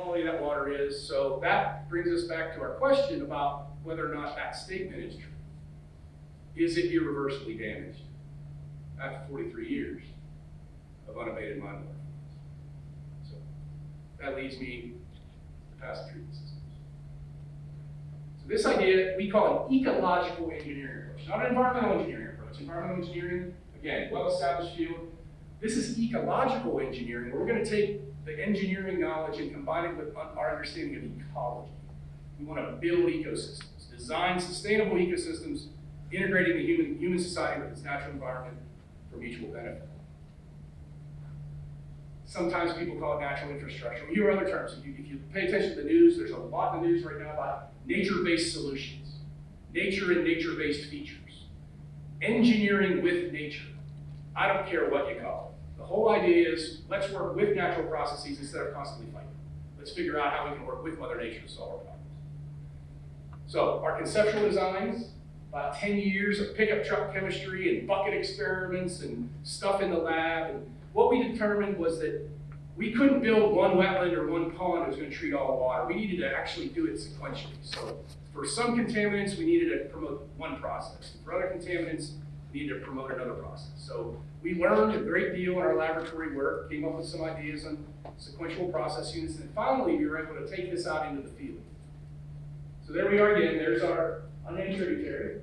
quality of that water is. So that brings us back to our question about whether or not that statement is true. Is it irreversibly damaged after 43 years of unabated mine water? So that leads me to passive treatment systems. So this idea we call an ecological engineering approach, not an environmental engineering approach. Environmental engineering, again, well-established field. This is ecological engineering, where we're going to take the engineering knowledge and combine it with our understanding of ecology. We want to build ecosystems, design sustainable ecosystems, integrating the human society with its natural environment for mutual benefit. Sometimes people call it natural infrastructure. We hear other terms. If you pay attention to the news, there's a lot in the news right now about nature-based solutions, nature and nature-based features, engineering with nature. I don't care what you call it. The whole idea is let's work with natural processes instead of constantly fighting. Let's figure out how we can work with Mother Nature to solve our problems. So our conceptual designs, about 10 years of pickup truck chemistry and bucket experiments and stuff in the lab. And what we determined was that we couldn't build one wetland or one pond that was going to treat all the water. We needed to actually do it sequentially. So for some contaminants, we needed to promote one process. For other contaminants, we needed to promote another process. So we learned a great deal in our laboratory work, came up with some ideas on sequential process units, and finally we were able to take this out into the field. So there we are again. There's our unnamed tributary,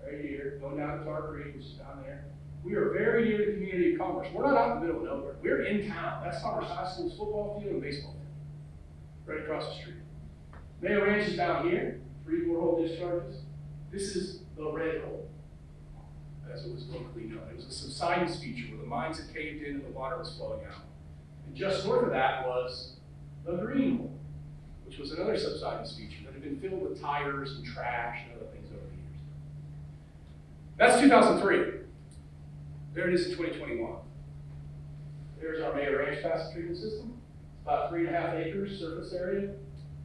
right here, going down to Tar Creek, which is down there. We are very near the community of Commerce. We're not out in the middle of nowhere. We're in town. That's Commerce High School's football field and baseball field, right across the street. Mayo Ranch is down here, 3 borehole discharges. This is the red hole, as it was locally known. It was a subsidence feature where the mines had caved in and the water was flowing out. And just north of that was the green hole, which was another subsidence feature that had been filled with tires and trash and other things over the years. That's 2003. There it is in 2021. There's our Mayo Ranch passive treatment system. It's about 3.5 acres surface area,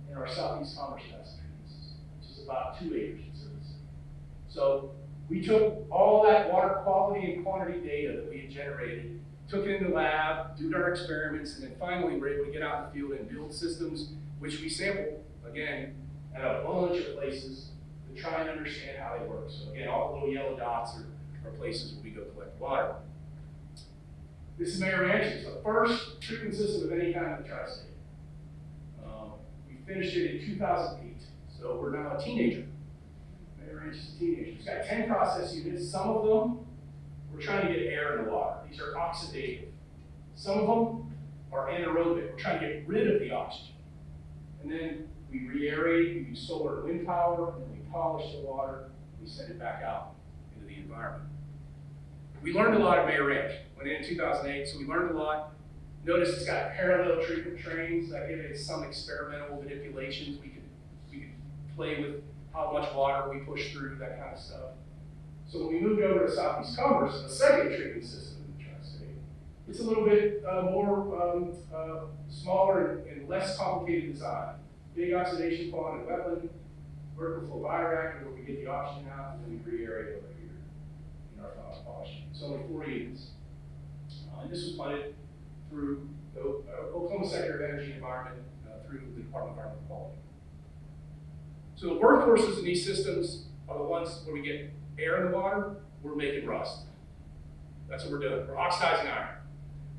and our Southeast Commerce passive treatment system, which is about 2 acres in surface area. So we took all that water quality and quantity data that we had generated, took it in the lab, did our experiments, and then finally we're able to get out in the field and build systems, which we sampled, again, at a bunch of places to try and understand how they work. So again, all the little yellow dots are places where we go collect water. This is Mayo Ranch. It's the first treatment system of any kind in the tri-state. We finished it in 2008, so we're now a teenager. Mayo Ranch is a teenager. It's got 10 process units. Some of them, we're trying to get air in the water. These are oxidative. Some of them are anaerobic. We're trying to get rid of the oxygen. And then we re-aerate, we use solar and wind power, and we polish the water, and we send it back out into the environment. We learned a lot at Mayo Ranch. Went in 2008, so we learned a lot. Notice it's got parallel treatment trains that give it some experimental manipulations. We could play with how much water we push through, that kind of stuff. So when we moved over to Southeast Commerce, the second treatment system in the tri-state, it's a little bit more smaller and less complicated design. Big oxidation pond and wetland, vertical flow bioreactor where we get the oxygen out and then we re-aerate over here in our polishing. It's only 4 units. And this was funded through the Oklahoma Sector of Energy and Environment through the Department of Environmental Quality. So the workhorses in these systems are the ones where we get air in the water, we're making rust. That's what we're doing. We're oxidizing iron.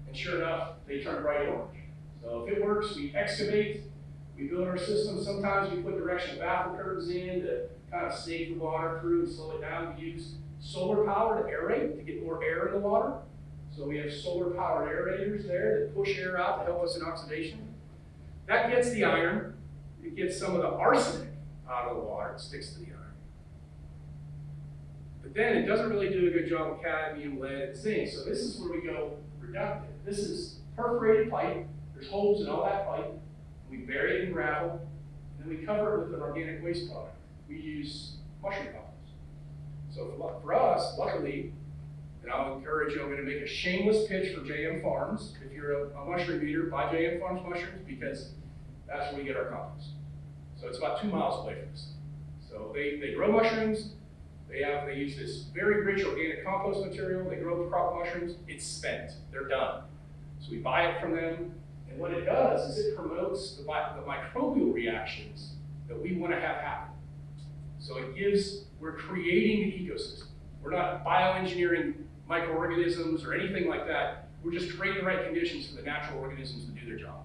And sure enough, they turn bright orange. So if it works, we excavate, we build our system. Sometimes we put directional baffle curves in to kind of snake the water through and slow it down. We use solar power to aerate to get more air in the water. So we have solar powered aerators there that push air out to help us in oxidation. That gets the iron. It gets some of the arsenic out of the water. It sticks to the iron. But then it doesn't really do a good job with cadmium, lead, and zinc. So this is where we go reductive. This is perforated pipe. There's holes in all that pipe. We bury it in gravel, and then we cover it with an organic waste product. We use mushroom compost. So for us, luckily, and I'll encourage you, I'm going to make a shameless pitch for JM Farms. If you're a mushroom eater, buy JM Farms mushrooms because that's where we get our compost. So it's about 2 miles away from us. So they grow mushrooms. They use this very rich organic compost material. They grow the crop mushrooms. It's spent. They're done. So we buy it from them, And what it does is it promotes the microbial reactions that we want to have happen. So we're creating the ecosystem. We're not bioengineering microorganisms or anything like that. We're just creating the right conditions for the natural organisms to do their job.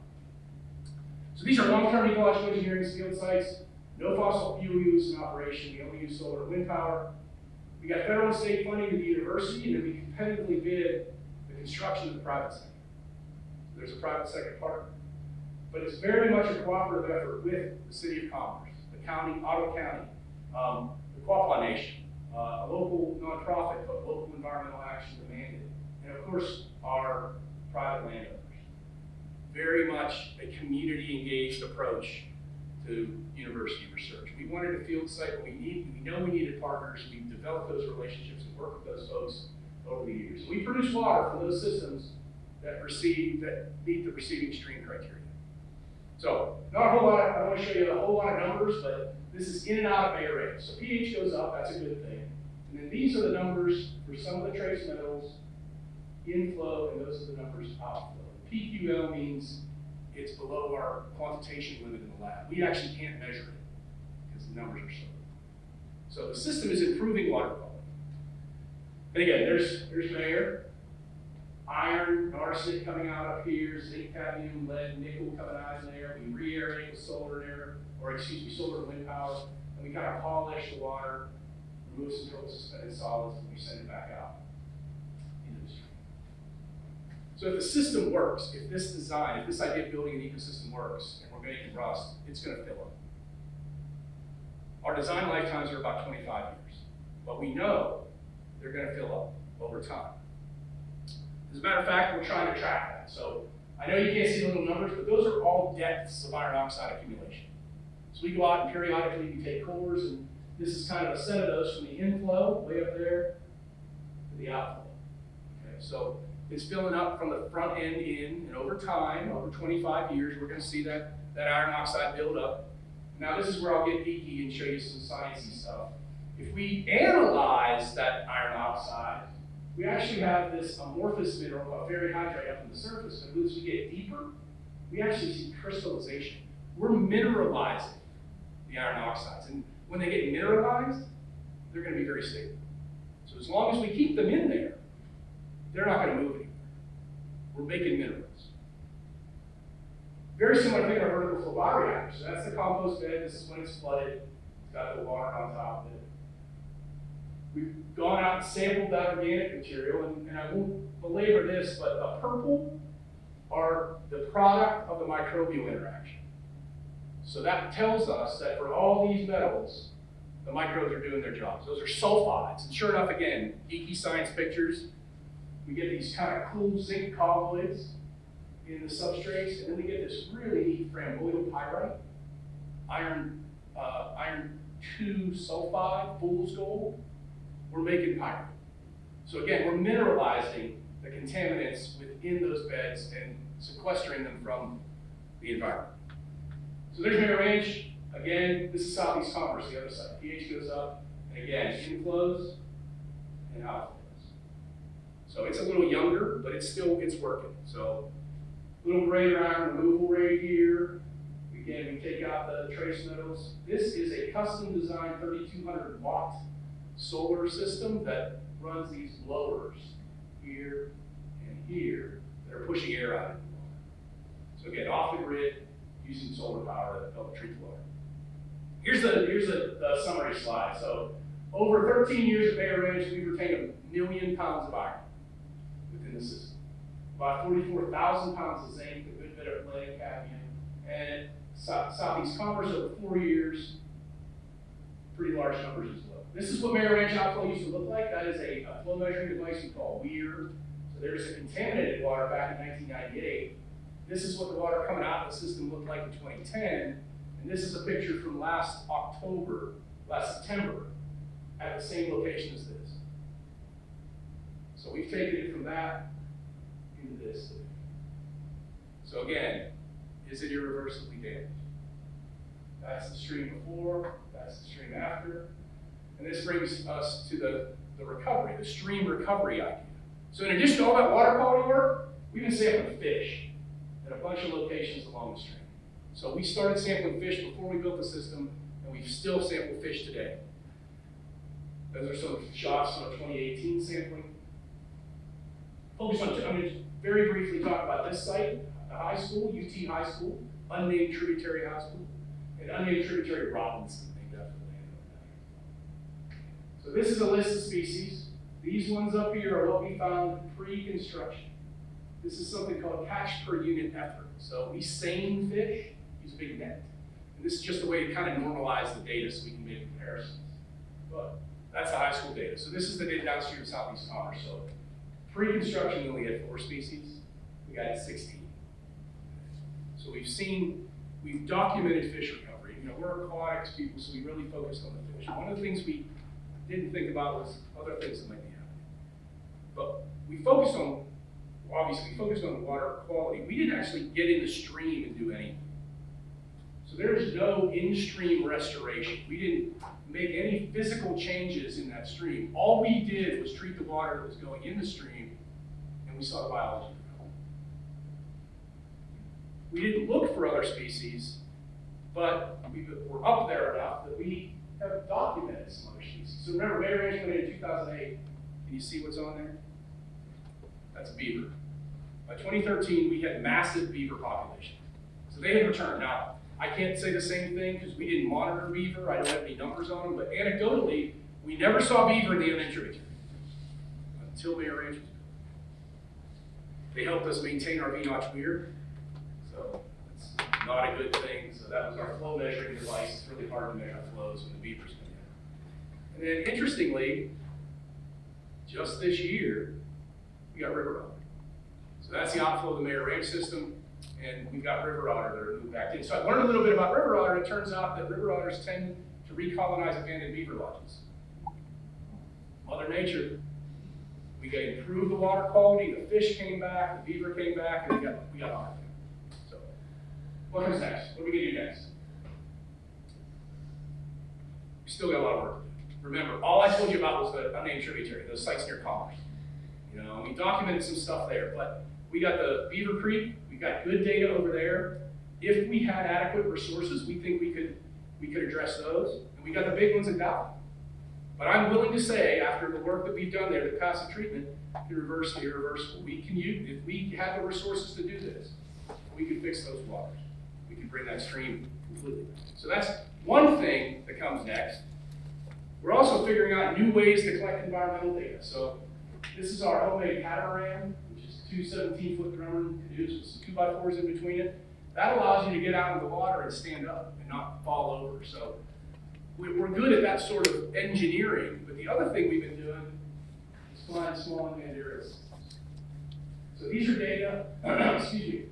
So these are long-term ecological engineering field sites. No fossil fuel use in operation. We only use solar and wind power. We got federal and state funding to the university, and then we competitively bid the construction of the private sector. There's a private sector partner. But it's very much a cooperative effort with the City of Commerce, the county, Ottawa County, the Quapaw Nation, a local nonprofit, but local environmental action demanded, and of course, our private landowners. Very much a community engaged approach to university research. We wanted a field site, but we know we needed partners. We've developed those relationships and worked with those folks over the years. We produce water for those systems that meet the receiving stream criteria. So, not a whole lot, I don't want to show you a whole lot of numbers, but this is in and out of Bay Range. So pH goes up, that's a good thing. And then these are the numbers for some of the trace metals, inflow, and those are the numbers outflow. PQL means it's below our quantitation limit in the lab. We actually can't measure it because the numbers are so low. So the system is improving water quality. And again, there's Nairn. Iron, arsenic coming out up here, zinc, cadmium, lead, nickel coming out in there. We re-aerate with solar and wind power, and we kind of polish the water, remove some total suspended solids, and we send it back out into the stream. So if the system works, if this idea of building an ecosystem works, and we're making rust, it's going to fill up. Our design lifetimes are about 25 years, but we know they're going to fill up over time. As a matter of fact, we're trying to track that. So I know you can't see the little numbers, but those are all depths of iron oxide accumulation. So we go out and periodically we take cores, and this is kind of a set of those from the inflow, way up there, to the outflow. Okay, so it's filling up from the front end in, and over time, over 25 years, we're going to see that iron oxide build up. Now this is where I'll get geeky and show you some sciencey stuff. If we analyze that iron oxide, we actually have this amorphous mineral, a very hydrate up on the surface, but as we get deeper, we actually see crystallization. We're mineralizing the iron oxides, and when they get mineralized, they're going to be very stable. So as long as we keep them in there, they're not going to move anywhere. We're making minerals. Very similar thing in our vertical flow bioreactor. So that's the compost bed. This is when it's flooded. It's got the water on top of it. We've gone out and sampled that organic material, and I won't belabor this, but the purple are the product of the microbial interaction. So that tells us that for all these metals, the microbes are doing their jobs. Those are sulfides. And sure enough, again, geeky science pictures, we get these kind of cool zinc colloids in the substrates, and then we get this really neat framboidal pyrite, iron 2 sulfide, fool's gold. We're making pyrite. So again, we're mineralizing the contaminants within those beds and sequestering them from the environment. So there's Nairn Range. Again, this is Southeast Commerce, the other side. pH goes up, and again, inflows and outflows. So it's a little younger, but it's working. So a little greater iron removal rate here. Again, we take out the trace metals. This is a custom designed 3,200 watt solar system that runs these blowers here and here that are pushing air out of the water. So again, off the grid, using solar power to help treat the water. Here's the summary slide. So over 13 years of Nairn Range, we've retained 1 million pounds of iron within the system. About 44,000 pounds of zinc, a good bit of lead and cadmium, and Southeast Commerce over 4 years, pretty large numbers as well. This is what Nairn Range outflow used to look like. That is a flow measuring device we call WEIR. So there's a contaminated water back in 1998. This is what the water coming out of the system looked like in 2010. And this is a picture from last September, at the same location as this. So we've taken it from that into this. So again, is it irreversibly damaged? That's the stream before, that's the stream after. And this brings us to the recovery, the stream recovery idea. So in addition to all that water quality work, we've been sampling fish. at a bunch of locations along the stream. So we started sampling fish before we built the system, and we still sample fish today. Those are some shots of 2018 sampling. Focus on, I'm going to very briefly talk about this site, the high school, UT High School, unnamed tributary high school, and unnamed tributary Robinson, named after the land. So this is a list of species. These ones up here are what we found pre-construction. This is something called catch per unit effort. So we seine fish, use a big net. And this is just a way to kind of normalize the data so we can make comparisons. But that's the high school data. So this is the data downstream of Southeast Commerce. So pre-construction, we only had 4 species. We got 16. So we've documented fish recovery. You know, we're aquatics people, so we really focused on the fish. One of the things we didn't think about was other things that might be happening. But we focused on, obviously, we focused on the water quality. We didn't actually get in the stream and do anything. So there's no in-stream restoration. We didn't make any physical changes in that stream. All we did was treat the water that was going in the stream, and we saw the biology develop. We didn't look for other species, but we were up there enough that we have documented some other species. So remember, Bay Ranch went in 2008. Can you see what's on there? That's a beaver. By 2013, we had massive beaver population. So they had returned. Now, I can't say the same thing because we didn't monitor beaver. I don't have any numbers on them, but anecdotally, we never saw beaver in the unnamed tributary until Bay Ranch was built. They helped us maintain our V-notch weir, so it's not a good thing. So that was our flow measuring device. It's really hard to measure flows when the beavers come in. And then interestingly, just this year, we got river otter. So that's the outflow of the Nairn Ranch system, and we've got river otter that are moved back in. So I learned a little bit about river otter, and it turns out that river otters tend to recolonize abandoned beaver lodges. Mother Nature, we got improved the water quality, the fish came back, the beaver came back, and we got otter. So what comes next? What are we gonna do next? We still got a lot of work to do. Remember, all I told you about was the unnamed tributary, those sites near Commerce. You know, we documented some stuff there, but we got the Beaver Creek, we got good data over there. If we had adequate resources, we think we could address those. And we got the big ones in Valley. But I'm willing to say, after the work that we've done there, the passive treatment, irreversible. We can use, if we had the resources to do this, we could fix those waters. We could bring that stream completely back. So that's one thing that comes next. We're also figuring out new ways to collect environmental data. So this is our homemade catamaran, which is 2 17-foot drum canoes with some 2x4s in between it. That allows you to get out of the water and stand up and not fall over. So we're good at that sort of engineering. But the other thing we've been doing is flying small unmanned aerial systems. So these are data, excuse me,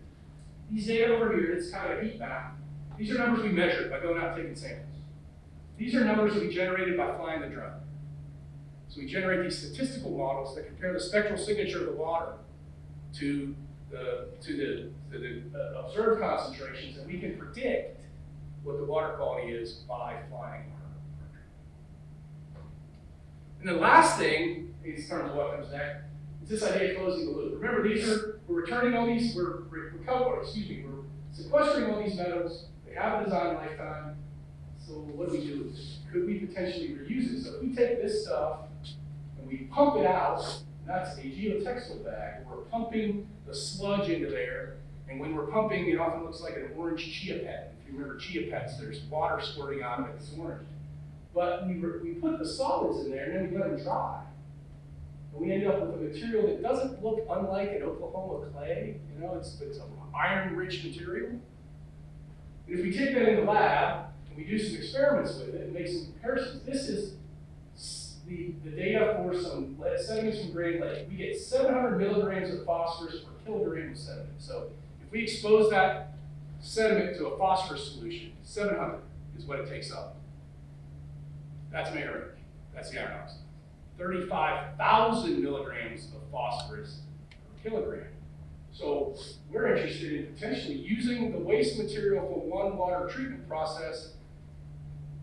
these data over here, it's kind of a heat map. These are numbers we measured by going out and taking samples. These are numbers that we generated by flying the drone. So we generate these statistical models that compare the spectral signature of the water to the observed concentrations, and we can predict what the water quality is by flying our drone. And the last thing, in terms of what comes next, is this idea of closing the loop. Remember, we're returning all these, we're sequestering all these metals. They have a design lifetime. So what do we do with this? Could we potentially reuse it? So if we take this stuff and we pump it out, that's a geotextile bag. We're pumping the sludge into there, and when we're pumping, it often looks like an orange chia pet. If you remember chia pets, there's water squirting out of it, it's orange. But we put the solids in there, and then we let them dry. And we end up with a material that doesn't look unlike an Oklahoma clay. You know, it's an iron-rich material. And if we take that in the lab, we do some experiments with it and make some comparisons. This is the data for some sediments from Grand Lake. We get 700 milligrams of phosphorus per kilogram of sediment. So if we expose that sediment to a phosphorus solution, 700 is what it takes up. That's Nairn. That's the iron oxide. 35,000 milligrams of phosphorus per kilogram. So we're interested in potentially using the waste material from one water treatment process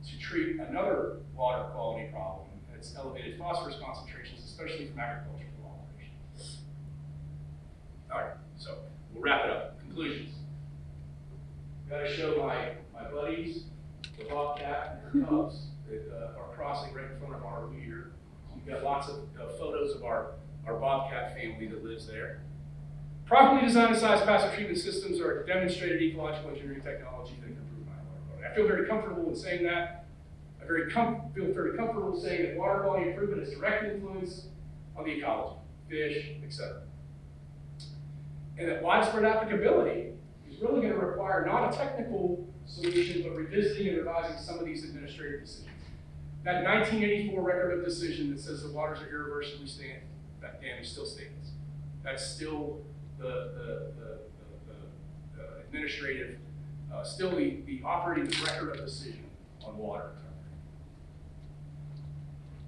to treat another water quality problem. That's elevated phosphorus concentrations, especially from agricultural operations. All right, so We'll wrap it up. Conclusions. Got to show my buddies, the bobcat and their cubs that are crossing right in front of our weir. We've got lots of photos of our bobcat family that lives there. Properly designed and sized passive treatment systems are demonstrated ecological engineering technology that can improve my water quality. I feel very comfortable in saying that. I feel very comfortable saying that water quality improvement has direct influence on the ecology, fish, etc. And that widespread applicability is really going to require not a technical solution, but revisiting and revising some of these administrative decisions. That 1984 record of decision that says the waters are irreversibly damaged still stands. That's still the administrative, still the operating record of decision on water.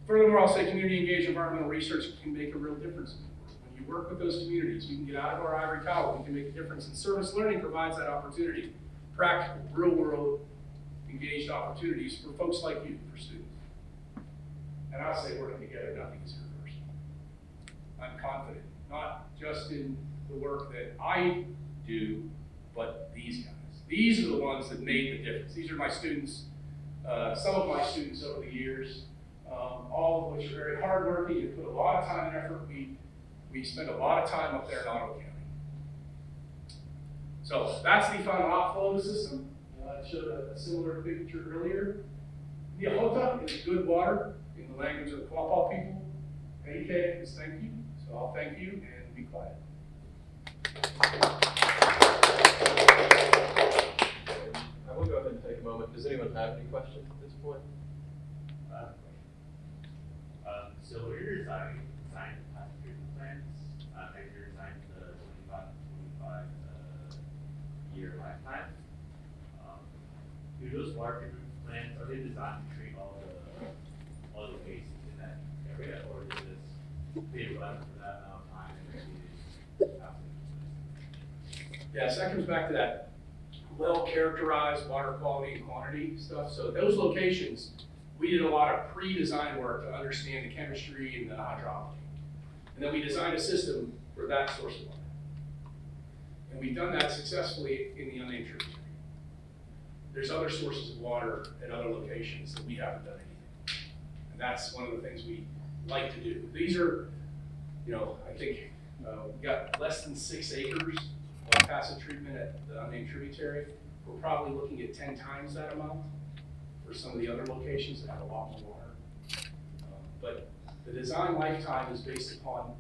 Furthermore, I'll say community engaged environmental research can make a real difference. When you work with those communities, we can get out of our ivory tower, we can make a difference, and service learning provides that opportunity. Practical, real world, engaged opportunities for folks like you, for students. And I'll say working together, nothing is irreversible. I'm confident, not just in the work that I do, but these guys. These are the ones that made the difference. These are my students, some of my students over the years, all of which are very hardworking and put a lot of time and effort. We spend a lot of time up there in Ottawa County. So that's the final outflow system. I showed a similar picture earlier. The Ahota is good water in the language of the Quapaw people. AK is thank you. So I'll thank you and be quiet. I will go ahead and take a moment. Does anyone have any questions at this point? So when you're designing passive treatment plants, and you're designing the 25 year lifetime, do those water treatment plants, are they designed to treat all the waste in that area, or is this they run for that amount of time and Yes, that comes back to that well-characterized water quality and quantity stuff. So those locations, we did a lot of pre-design work to understand the chemistry and the hydrology. And then we designed a system for that source of water. And we've done that successfully in the unnamed tributary. There's other sources of water at other locations that we haven't done anything. And that's one of the things we like to do. These are, I think we've got less than 6 acres of passive treatment at the unnamed tributary. We're probably looking at 10 times that amount for some of the other locations that have a lot more water. But the design lifetime is based upon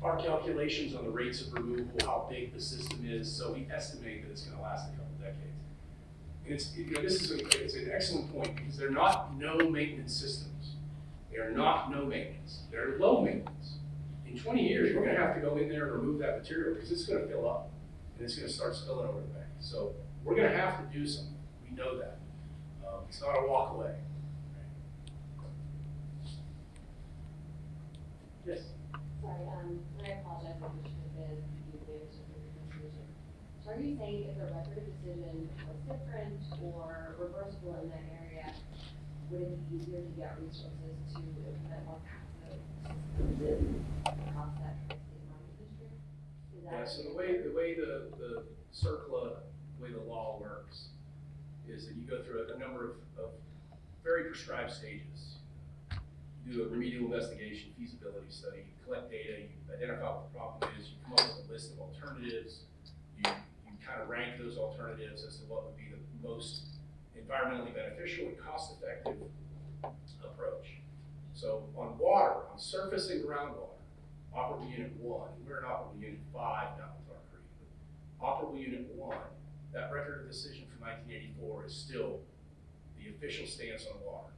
our calculations on the rates of removal, how big the system is, so we estimate that it's going to last a couple decades. And it's an excellent point because they're not no maintenance systems. They are not no maintenance. They're low maintenance. In 20 years, we're going to have to go in there and remove that material because it's going to fill up and it's going to start spilling over the bank. So we're going to have to do something. We know that. It's not a walk away. Yes? Sorry, I apologize if this should have been used in your presentation. So are you saying if the record of decision was different or reversible in that area, would it be easier to get resources to implement more passive systems across that tri-state mining district? Yeah, so the way the CERCLA, the way the law works, is that you go through a number of very prescribed stages. You do a remedial investigation, feasibility study, you collect data, you identify what the problem is, you come up with a list of alternatives, you kind of rank those alternatives as to what would be the most environmentally beneficial and cost-effective approach. So on water, on surface and groundwater, Operable Unit 1, we're in Operable Unit 5 now with our creek, but Operable Unit 1, that record of decision from 1984 is still the official stance on water.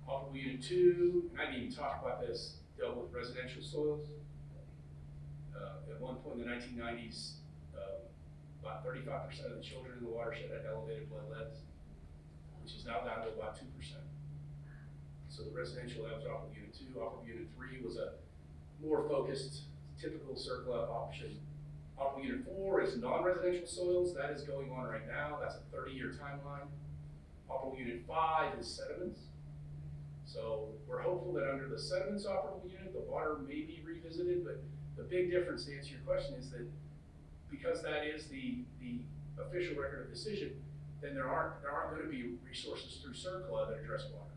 Operable Unit 2, and I didn't even talk about this, dealt with residential soils. At one point in the 1990s, about 35% of the children in the watershed had elevated blood leads, which is now down to about 2%. So the residential, that was Operable Unit 2. Operable Unit 3 was a more focused, typical CERCLA option. Operable Unit 4 is non-residential soils. That is going on right now. That's a 30-year timeline. Operable Unit 5 is sediments. So we're hopeful that under the sediments operable unit, the water may be revisited, but The big difference, to answer your question, is that because that is the official record of decision, then there aren't going to be resources through CERCLA that address water.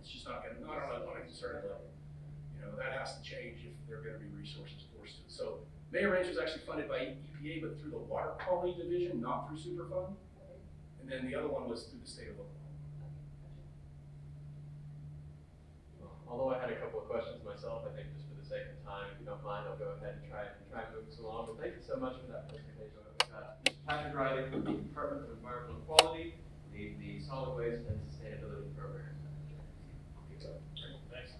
It's just not going to, not on a concerned level. You know, that has to change if there are going to be resources forced to it. So Mayor Ranch was actually funded by EPA, but through the Water Quality Division, not through Superfund. And then the other one was through the state of Oklahoma. Although I had a couple of questions myself, I think just for the sake of time, if you don't mind, I'll go ahead and try and move us along. But thank you so much for that presentation. We've got Mr. Patrick Riley from the Department of Environmental Quality, the Solid Waste and Sustainability Program. Thanks.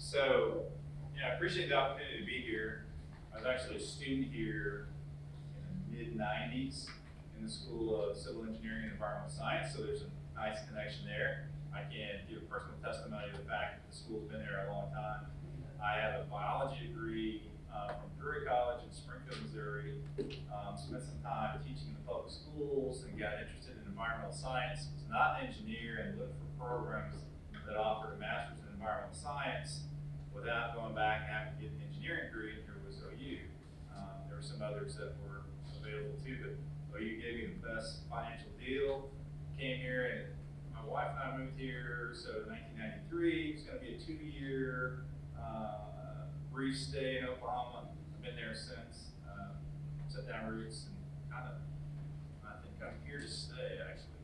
So, yeah, I appreciate the opportunity to be here. I was actually a student here in the mid-90s in the School of Civil Engineering and Environmental Science, so there's a nice connection there. I can give a personal testimony to the fact that the school's been there a long time. I have a biology degree from Drury College in Springfield, Missouri. Spent some time teaching in the public schools and got interested in environmental science. Was not an engineer and looked for programs that offered a master's in environmental science without going back and having to get an engineering degree. And here was OU. There were some others that were available too, but OU gave me the best financial deal. Came here and my wife and I moved here, so 1993. It's going to be a 2-year brief stay in Oklahoma. I've been there since, set down roots, and I think I'm here to stay, actually.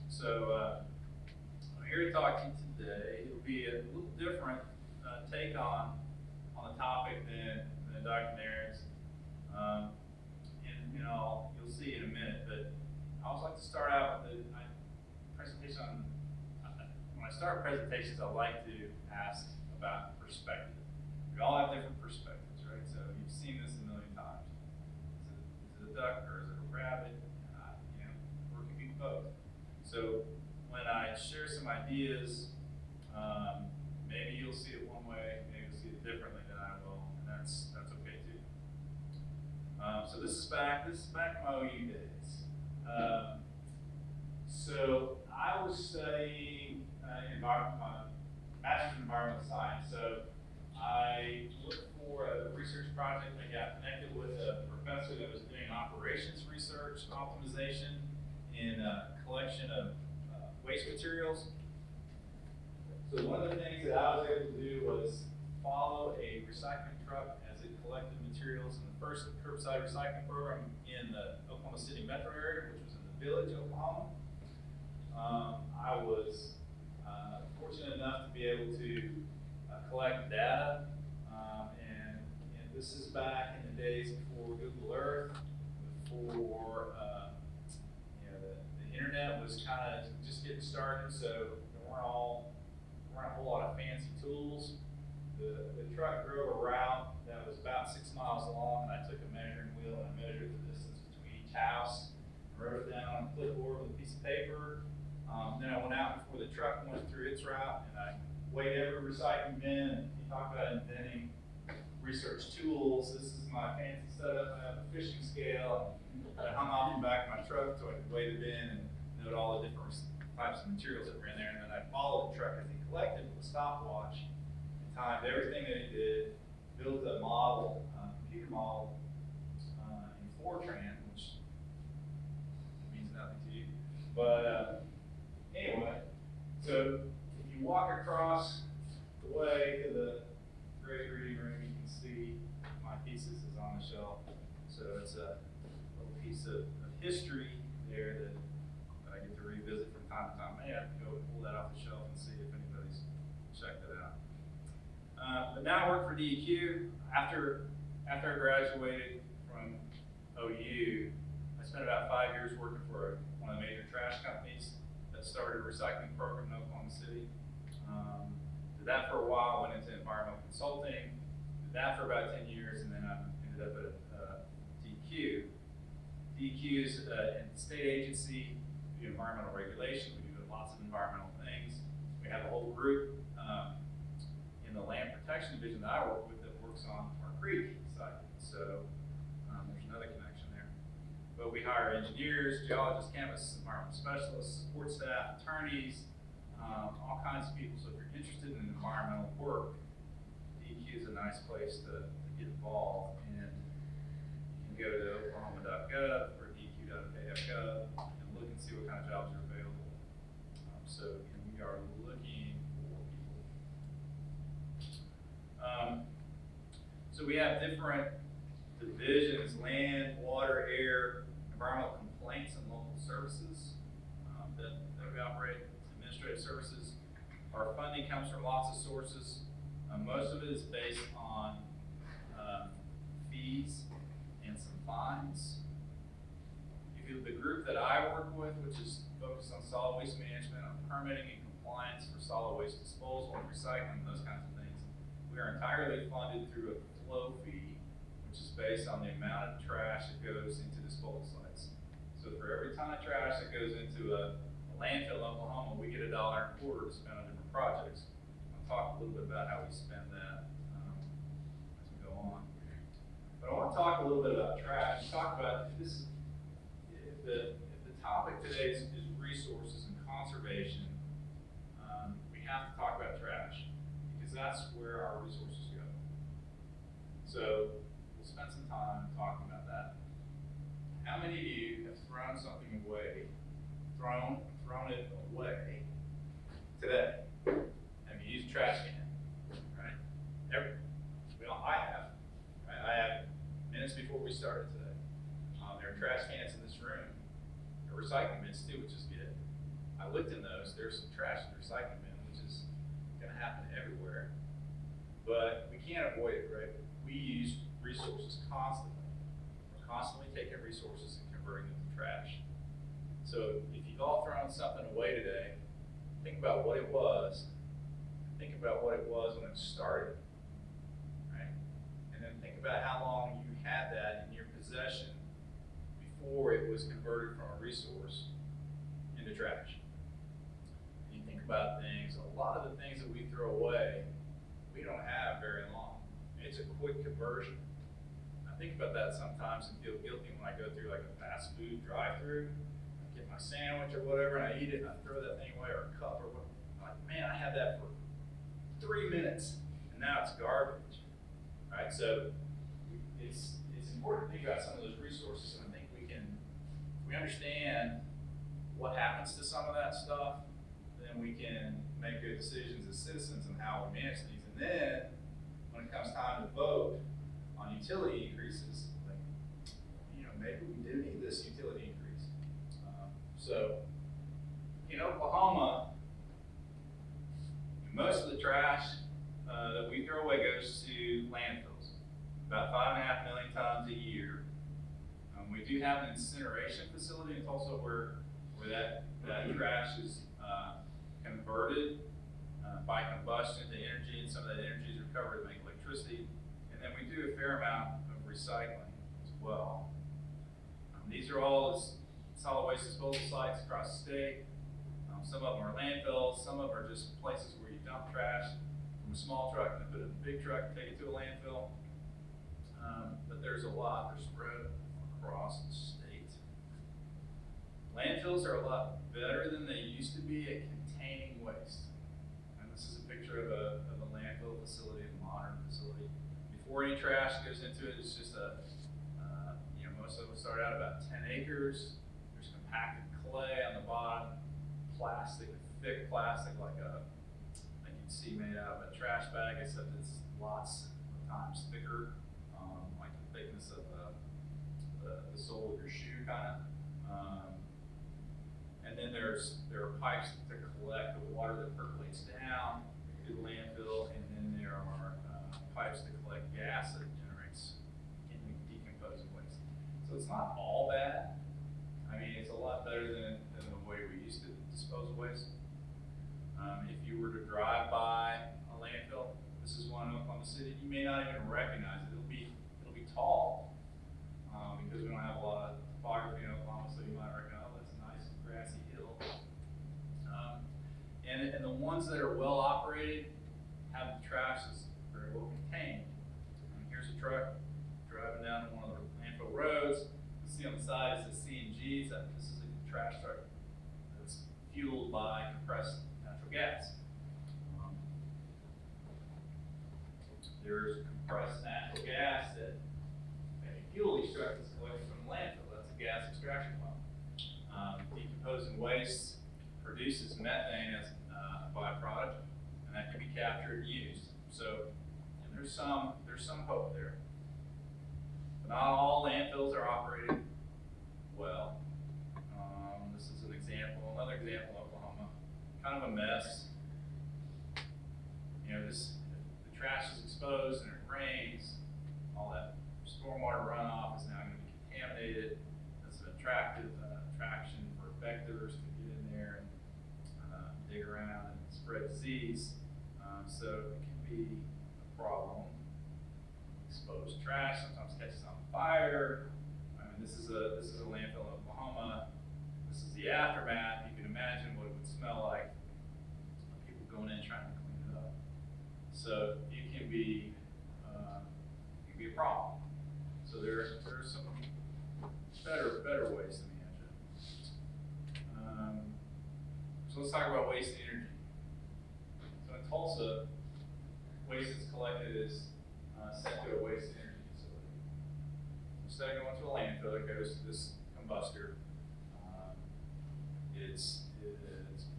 So I'm here to talk to you today. It'll be a little different take on the topic than Dr. Nairn's. And you'll see in a minute, but I always like to start out with the presentation on, when I start presentations, I like to ask about perspective. We all have different perspectives, right? So you've seen this a million times. Is it a duck or is it a rabbit? Or it can be both. So when I share some ideas, maybe you'll see it one way, maybe you'll see it differently than I will, and that's okay too. So this is back in my OU days. So I was studying master's in environmental science. So I looked for a research project. I got connected with a professor that was doing operations research optimization in collection of waste materials. So one of the things that I was able to do was follow a recycling truck as it collected materials in the first curbside recycling program in the Oklahoma City metro area, which was in the Village, Oklahoma. I was fortunate enough to be able to collect data, and this is back in the days before Google Earth, before the internet was kind of just getting started, so there weren't a whole lot of fancy tools. The truck drove a route that was about 6 miles long, and I took a measuring wheel and I measured the distance between each house, wrote it down on a clipboard with a piece of paper. Then I went out before the truck went through its route, and I weighed every recycling bin. And you talk about inventing research tools. This is my fancy setup. I have a fishing scale that I hung off the back of my truck so I could weigh the bin and note all the different types of materials that were in there. And then I followed the truck as he collected with a stopwatch and timed everything that he did, built a model, computer model in Fortran, which means nothing to you. But anyway, so if you walk across the way to the great reading room, you can see my thesis is on the shelf. So it's a little piece of history there that I get to revisit from time to time. I have to go pull that off the shelf and see if anybody's checked it out. But now I work for DEQ. After I graduated from OU, I spent about 5 years working for one of the major trash companies that started a recycling program in Oklahoma City. Did that for a while, went into environmental consulting, did that for about 10 years, and then I ended up at DEQ. DEQ is a state agency. We do environmental regulation. We do lots of environmental things. We have a whole group in the land protection division that I work with that works on our creek site. So there's another connection there. But we hire engineers, geologists, chemists, environmental specialists, support staff, attorneys, all kinds of people. So if you're interested in environmental work, DEQ is a nice place to get involved, and you can go to oklahoma.gov or deq.kf.gov and look and see what kind of jobs are available. So we are looking for people. So we have different divisions: land, water, air, environmental complaints, and local services that we operate. Administrative services. Our funding comes from lots of sources. Most of it is based on fees and some fines. The group that I work with, which is focused on solid waste management, on permitting and compliance for solid waste disposal and recycling, those kinds of things, we are entirely funded through a flow fee, which is based on the amount of trash that goes into disposal sites. So for every ton of trash that goes into a landfill in Oklahoma, we get $1.25 to spend on different projects. I'll talk a little bit about how we spend that as we go on. But I want to talk a little bit about trash. Talk about if the topic today is resources and conservation, we have to talk about trash because that's where our resources go. So we'll spend some time talking about that. How many of you have thrown something away? Thrown it away today? Have you used a trash can? Right? I have. Right? I have minutes before we started today. There are trash cans in this room. There are recycling bins too, which is good. I looked in those. There's some trash in the recycling bin, which is going to happen everywhere. But we can't avoid it, right? We use resources constantly. We're constantly taking resources and converting them to trash. So if you've all thrown something away today, think about what it was. Think about what it was when it started, right? And then think about how long you had that in your possession before it was converted from a resource into trash. And you think about things, a lot of the things that we throw away, we don't have very long. It's a quick conversion. I think about that sometimes and feel guilty when I go through like a fast food drive-through. Get my sandwich or whatever, and I eat it, and I throw that thing away, or a cup or whatever. I'm like, man, I had that for 3 minutes, and now it's garbage, right? So it's important to think about some of those resources, and I think if we understand what happens to some of that stuff, then we can make good decisions as citizens on how we manage these. And then, when it comes time to vote on utility increases, like, maybe we do need this utility increase. So, in Oklahoma, most of the trash that we throw away goes to landfills, about 5.5 million tons a year. We do have an incineration facility in Tulsa where that trash is converted by combustion to energy, and some of that energy is recovered to make electricity. And then we do a fair amount of recycling as well. These are all solid waste disposal sites across the state. Some of them are landfills, some of them are just places where you dump trash from a small truck and put it in a big truck and take it to a landfill. But there's a lot, they're spread across the state. Landfills are a lot better than they used to be at containing waste. And this is a picture of a landfill facility, a modern facility. Before any trash goes into it, it's just most of them start out about 10 acres. There's compacted clay on the bottom, plastic, thick plastic, like you'd see made out of a trash bag, except it's lots of times thicker, like the thickness of the sole of your shoe, kind of. And then there are pipes to collect the water that percolates down to the landfill, and then there are pipes to collect gas that generates in decomposing waste. So it's not all bad. I mean, it's a lot better than the way we used to dispose of waste. If you were to drive by a landfill, this is one in Oklahoma City, you may not even recognize it. It'll be tall because we don't have a lot of topography in Oklahoma, so you might recognize, oh, that's a nice grassy hill. And the ones that are well operated have the trash that's very well contained. Here's a truck driving down one of the landfill roads. You see on the side it says CNG. This is a trash truck that's fueled by compressed natural gas. there's compressed natural gas that fuel extract is collected from the landfill. That's a gas extraction well. Decomposing waste produces methane as a byproduct, and that can be captured and used. So there's some hope there. But not all landfills are operated well. This is an example, another example, Oklahoma, kind of a mess. You know, the trash is exposed and it rains, all that stormwater runoff is now going to be contaminated. That's an attraction for vectors to get in there and dig around and spread disease. So it can be a problem. Exposed trash sometimes catches on fire. I mean, this is a landfill in Oklahoma. This is the aftermath. You can imagine what it would smell like. People going in trying to clean it up. So it can be a problem. So there are some better ways to manage it. So let's talk about waste and energy. So in Tulsa, waste that's collected is sent to a waste and energy facility. Instead of going to a landfill, it goes to this combustor. It's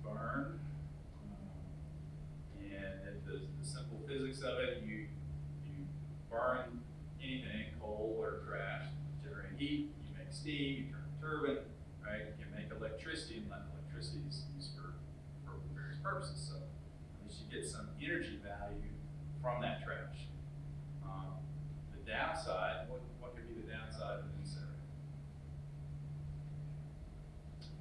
burned, and the simple physics of it, you burn anything, coal or trash, generate heat, you make steam, you turn a turbine, right? You can make electricity, and electricity is used for various purposes. So at least you get some energy value from that trash. The downside, what could be the downside of an incinerator?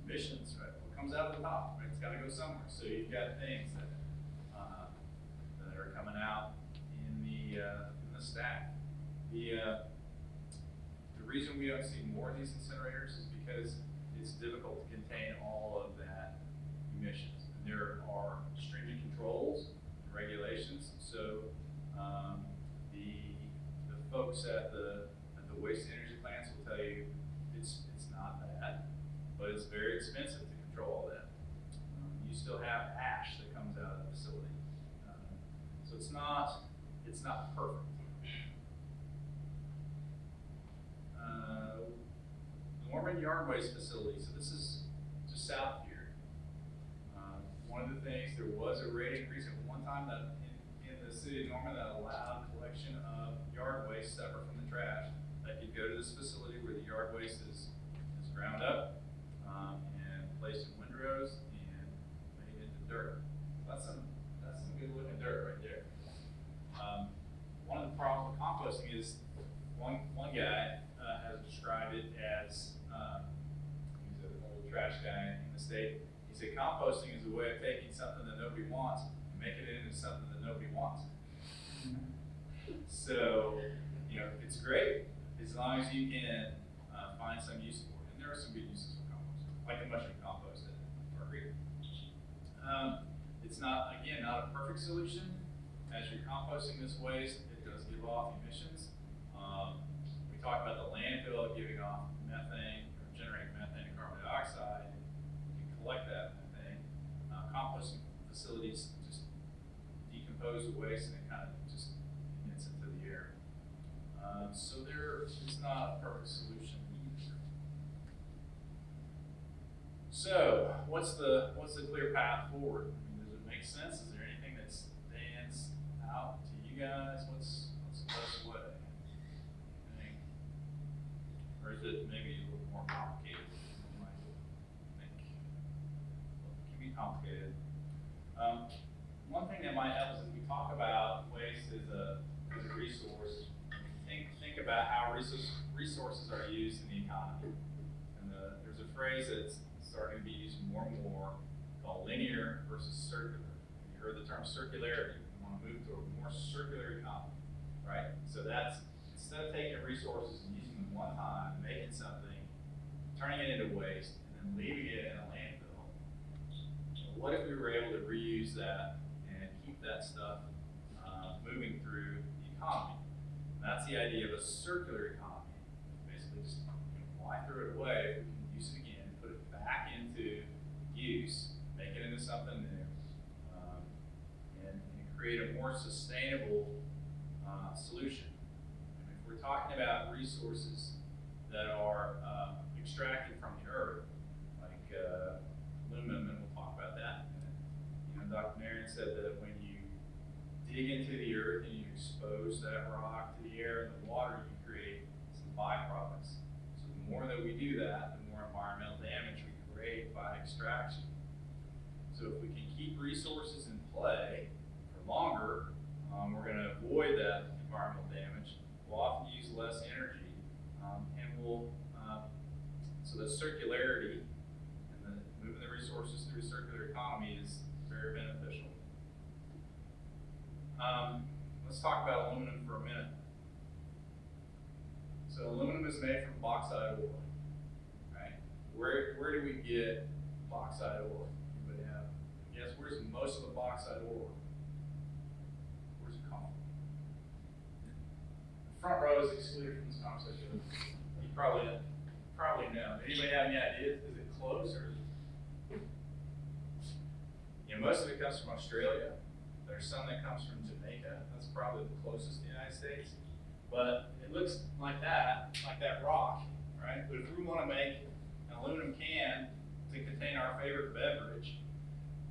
Emissions, right? What comes out of the top, right? It's got to go somewhere. So you've got things that are coming out in the stack. The reason we don't see more of these incinerators is because it's difficult to contain all of that emissions. And there are stringent controls and regulations. So the folks at the waste energy plants will tell you it's not bad, but it's very expensive to control all that. You still have ash that comes out of the facility, so it's not perfect. Norman Yard Waste Facility. So this is just south here. One of the things, there was a rate increase at one time that in the city of Norman that allowed collection of yard waste separate from the trash. That could go to this facility where the yard waste is ground up and placed in windrows and made into dirt. That's some good looking dirt right there. One of the problems with composting is one guy has described it as he's an old trash guy in the state. He said composting is a way of taking something that nobody wants and making it into something that nobody wants. So, you know, it's great as long as you can find some use for it. And there are some good uses for composting, like a mushroom compost at Margarita. It's not a perfect solution. As you're composting this waste, it does give off emissions. We talked about the landfill giving off methane, or generating methane and carbon dioxide. You can collect that methane. Composting facilities just decompose the waste and it kind of just gets into the air. So it's not a perfect solution either. So what's the clear path forward? I mean, does it make sense? Is there anything that stands out to you guys? What's the best way? Or is it maybe a little more complicated than you might think? It can be complicated. One thing that might help is if we talk about waste as a resource, think about how resources are used in the economy. And there's a phrase that's starting to be used more and more called linear versus circular. You heard the term circularity. We want to move to a more circular economy, right? So that's, instead of taking resources and using them one time, making something, turning it into waste, and then leaving it in a landfill, what if we were able to reuse that and keep that stuff moving through the economy? And that's the idea of a circular economy. Basically just, why throw it away if we can use it again, put it back into use, make it into something new, and create a more sustainable solution. And if we're talking about resources that are extracted from the earth, like aluminum, and we'll talk about that in a minute. You know, Dr. Nairn said that when you dig into the earth and you expose that rock to the air and the water, you create some byproducts. So the more that we do that, the more environmental damage we create by extraction. So if we can keep resources in play for longer, we're going to avoid that environmental damage. We'll often use less energy, and we'll so the circularity and the moving the resources through a circular economy is very beneficial. Let's talk about aluminum for a minute. So aluminum is made from bauxite ore, right? Where do we get bauxite ore? Anybody have? Yes, where's most of the bauxite ore? Where's it come from? The front row is excluded from this conversation. You probably know. Anybody have any ideas? Is it close or? You know, most of it comes from Australia. There's some that comes from Jamaica. That's probably the closest to the United States. But it looks like that rock, right? But if we want to make an aluminum can to contain our favorite beverage,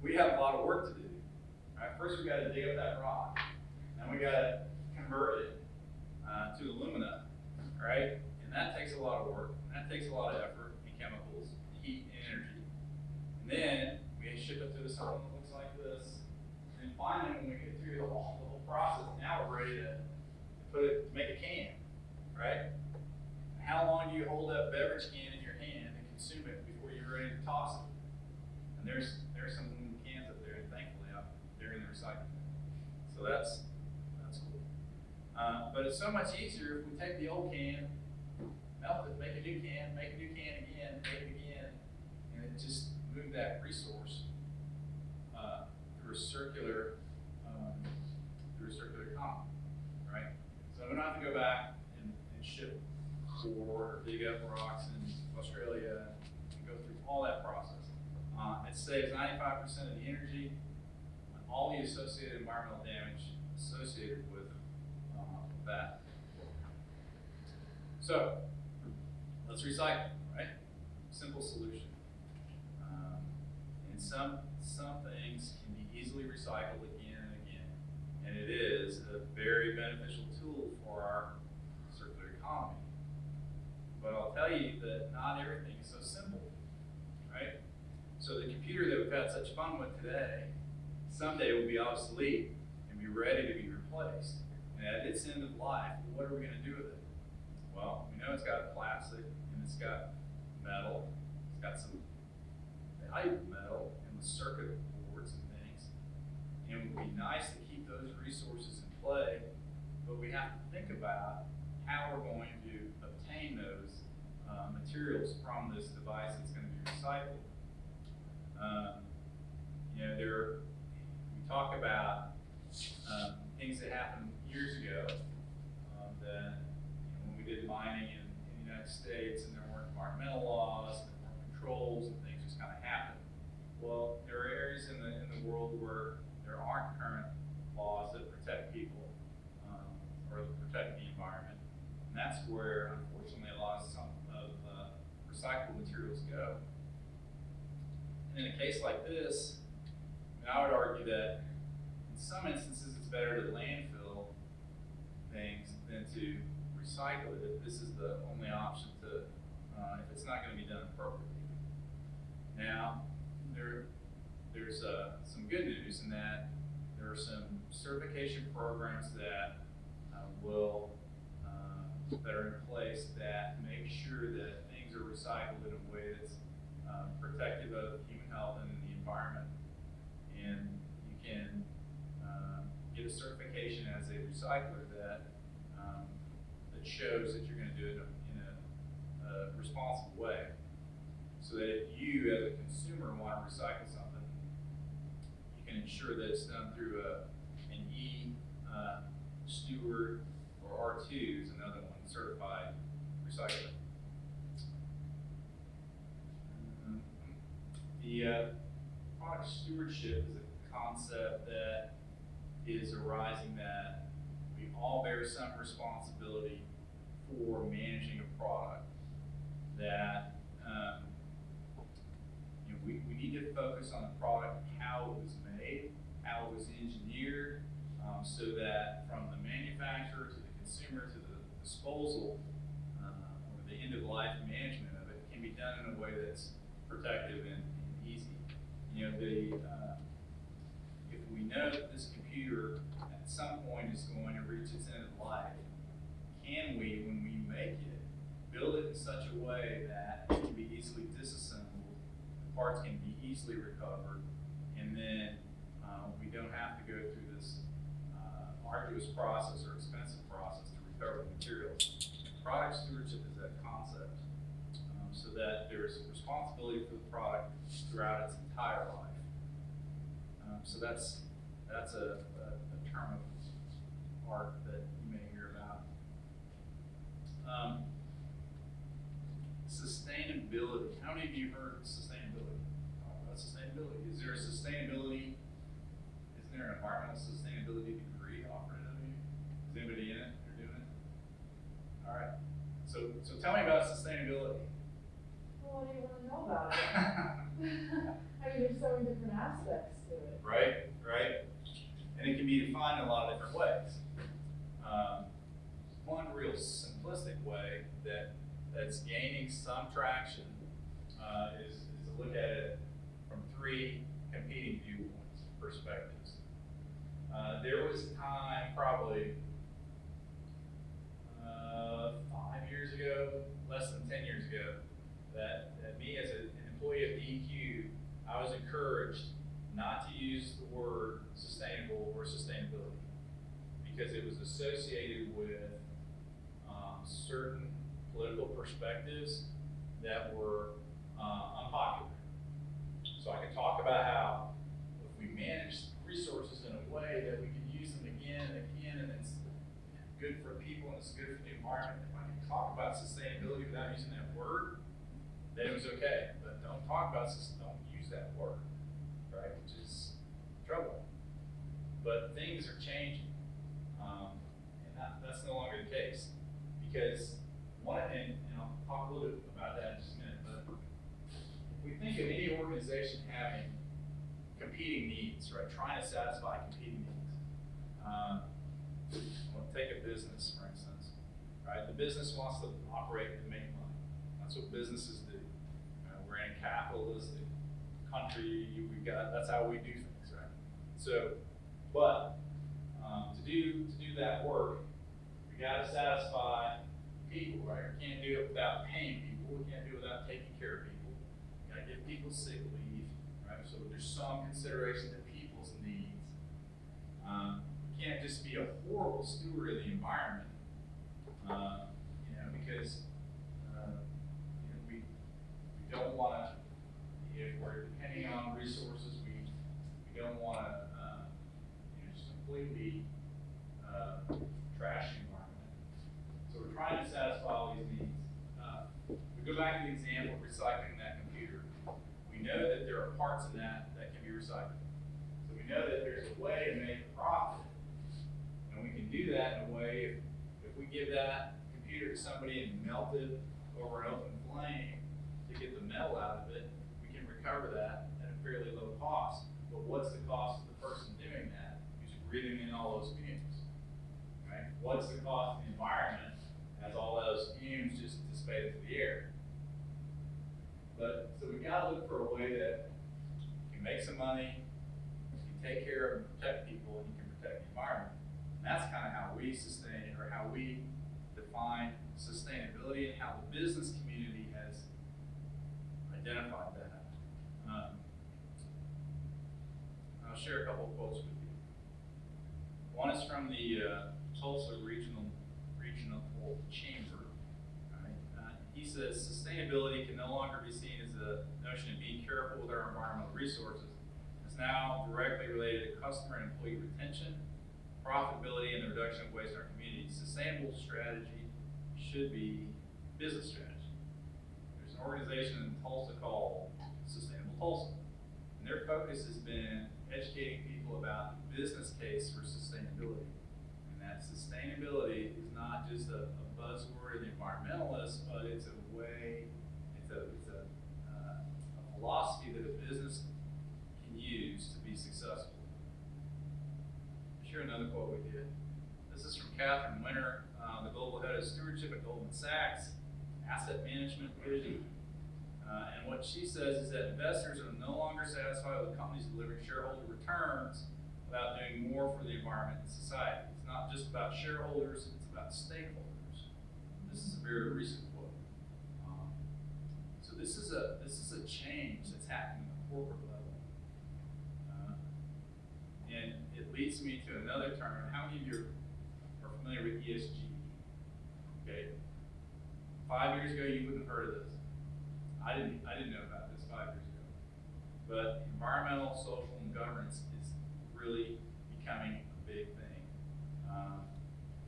we have a lot of work to do. Right? First, we got to dig up that rock, then we got to convert it to alumina, right? And that takes a lot of work. And that takes a lot of effort and chemicals, heat, and energy. And then we ship it to something that looks like this. And finally, when we get through the whole process, now we're ready to make a can, right? How long do you hold that beverage can in your hand and consume it before you're ready to toss it? And there's some cans up there, and thankfully they're in the recycling bin. So that's cool. But it's so much easier if we take the old can, melt it, make a new can again, make it again, and it just move that resource through a circular economy, right? So we don't have to go back and ship or dig up rocks in Australia and go through all that process. It saves 95% of the energy and all the associated environmental damage associated with that. So let's recycle, right? Simple solution. And some things can be easily recycled again and again, and it is a very beneficial tool for our circular economy. But I'll tell you that not everything is so simple, right? So the computer that we've had such fun with today, someday will be obsolete and be ready to be replaced. And at its end of life, what are we going to do with it? Well, we know it's got plastic and it's got metal. It's got some valuable metal in the circuit boards and things. And it would be nice to keep those resources in play, but we have to think about how we're going to obtain those materials from this device that's going to be recycled. You know, we talk about things that happened years ago that when we did mining in the United States and there weren't environmental laws and there weren't controls and things just kind of happened. Well, there are areas in the world where there aren't current laws that protect people or protect the environment, and that's where unfortunately a lot of recyclable materials go. And in a case like this, I would argue that in some instances it's better to landfill things than to recycle it if this is the only option to, if it's not going to be done appropriately. Now, there's some good news in that there are some certification programs that that are in place that make sure that things are recycled in a way that's protective of human health and the environment. And you can get a certification as a recycler that shows that you're going to do it in a responsible way. So that if you, as a consumer, want to recycle something, you can ensure that it's done through an Steward or R2 is another one, certified recycler. The product stewardship is a concept that is arising that we we all bear some responsibility for managing a product that, we need to focus on the product, how it was made, how it was engineered, so that from the manufacturer to the consumer to the disposal, or the end of life management of it can be done in a way that's protective and easy. If we know that this computer at some point is going to reach its end of life, can we, when we make it, build it in such a way that it can be easily disassembled, the parts can be easily recovered, and then we don't have to go through this arduous process or expensive process to recover the materials. Product stewardship is that concept, so that there's responsibility for the product throughout its entire life. So that's a term of art that you may hear about. Sustainability. How many of you heard of sustainability? Talk about sustainability. Is there an environmental sustainability degree offered at OU? Is anybody in it or doing it? All right. So tell me about sustainability. Well, what do you want to know about it? I mean, there's so many different aspects to it. Right. And it can be defined in a lot of different ways. One real simplistic way that's gaining some traction is to look at it from three competing viewpoints, perspectives. There was a time, probably 5 years ago, less than 10 years ago, that me as an employee of DEQ, I was encouraged not to use the word sustainable or sustainability because it was associated with certain political perspectives that were unpopular. So I could talk about how if we manage resources in a way that we can use them again and again, and it's good for people and it's good for the environment. If I can talk about sustainability without using that word, then it was okay. But don't use that word, right? Which is trouble. But things are changing, and that's no longer the case. Because and I'll talk a little bit about that in just a minute, but if we think of any organization having competing needs, right, trying to satisfy competing needs. We'll take a business, for instance, right? The business wants to operate and make money. That's what businesses do. We're in a capitalistic country. That's how we do things, right? So, but to do that work, we got to satisfy people, right? We can't do it without paying people. We can't do it without taking care of people. We got to give people sick leave, right? So there's some consideration to people's needs. We can't just be a horrible steward of the environment, because we don't want to. If we're depending on resources, we don't want to just completely trash the environment. So we're trying to satisfy all these needs. We go back to the example of recycling that computer. We know that there are parts in that can be recycled. So we know that there's a way to make a profit. And we can do that in a way, if we give that computer to somebody and melt it over an open flame to get the metal out of it, we can recover that at a fairly low cost. But what's the cost of the person doing that who's breathing in all those fumes? Right? What's the cost of the environment as all those fumes just dissipate into the air? But so we got to look for a way that you can make some money, you can take care of and protect people, and you can protect the environment. And that's kind of how we sustain, or how we define sustainability, and how the business community has identified that. I'll share a couple of quotes with you. One is from the Tulsa Regional Chamber. Right? He says, sustainability can no longer be seen as a notion of being careful with our environmental resources. It's now directly related to customer and employee retention, profitability, and the reduction of waste in our community. Sustainable strategy should be business strategy. There's an organization in Tulsa called Sustainable Tulsa. And their focus has been educating people about the business case for sustainability. And that sustainability is not just a buzzword in the environmentalists, but it's a way, it's a philosophy that a business can use to be successful. Share another quote with you. This is from Catherine Winter, the global head of stewardship at Goldman Sachs, asset management division. And what she says is that investors are no longer satisfied with companies delivering shareholder returns without doing more for the environment and society. It's not just about shareholders, it's about stakeholders. This is a very recent quote. So this is a change that's happening at the corporate level. And it leads me to another term. How many of you are familiar with ESG? Okay. 5 years ago, you wouldn't have heard of this. I didn't know about this 5 years ago. But environmental, social, and governance is really becoming a big thing.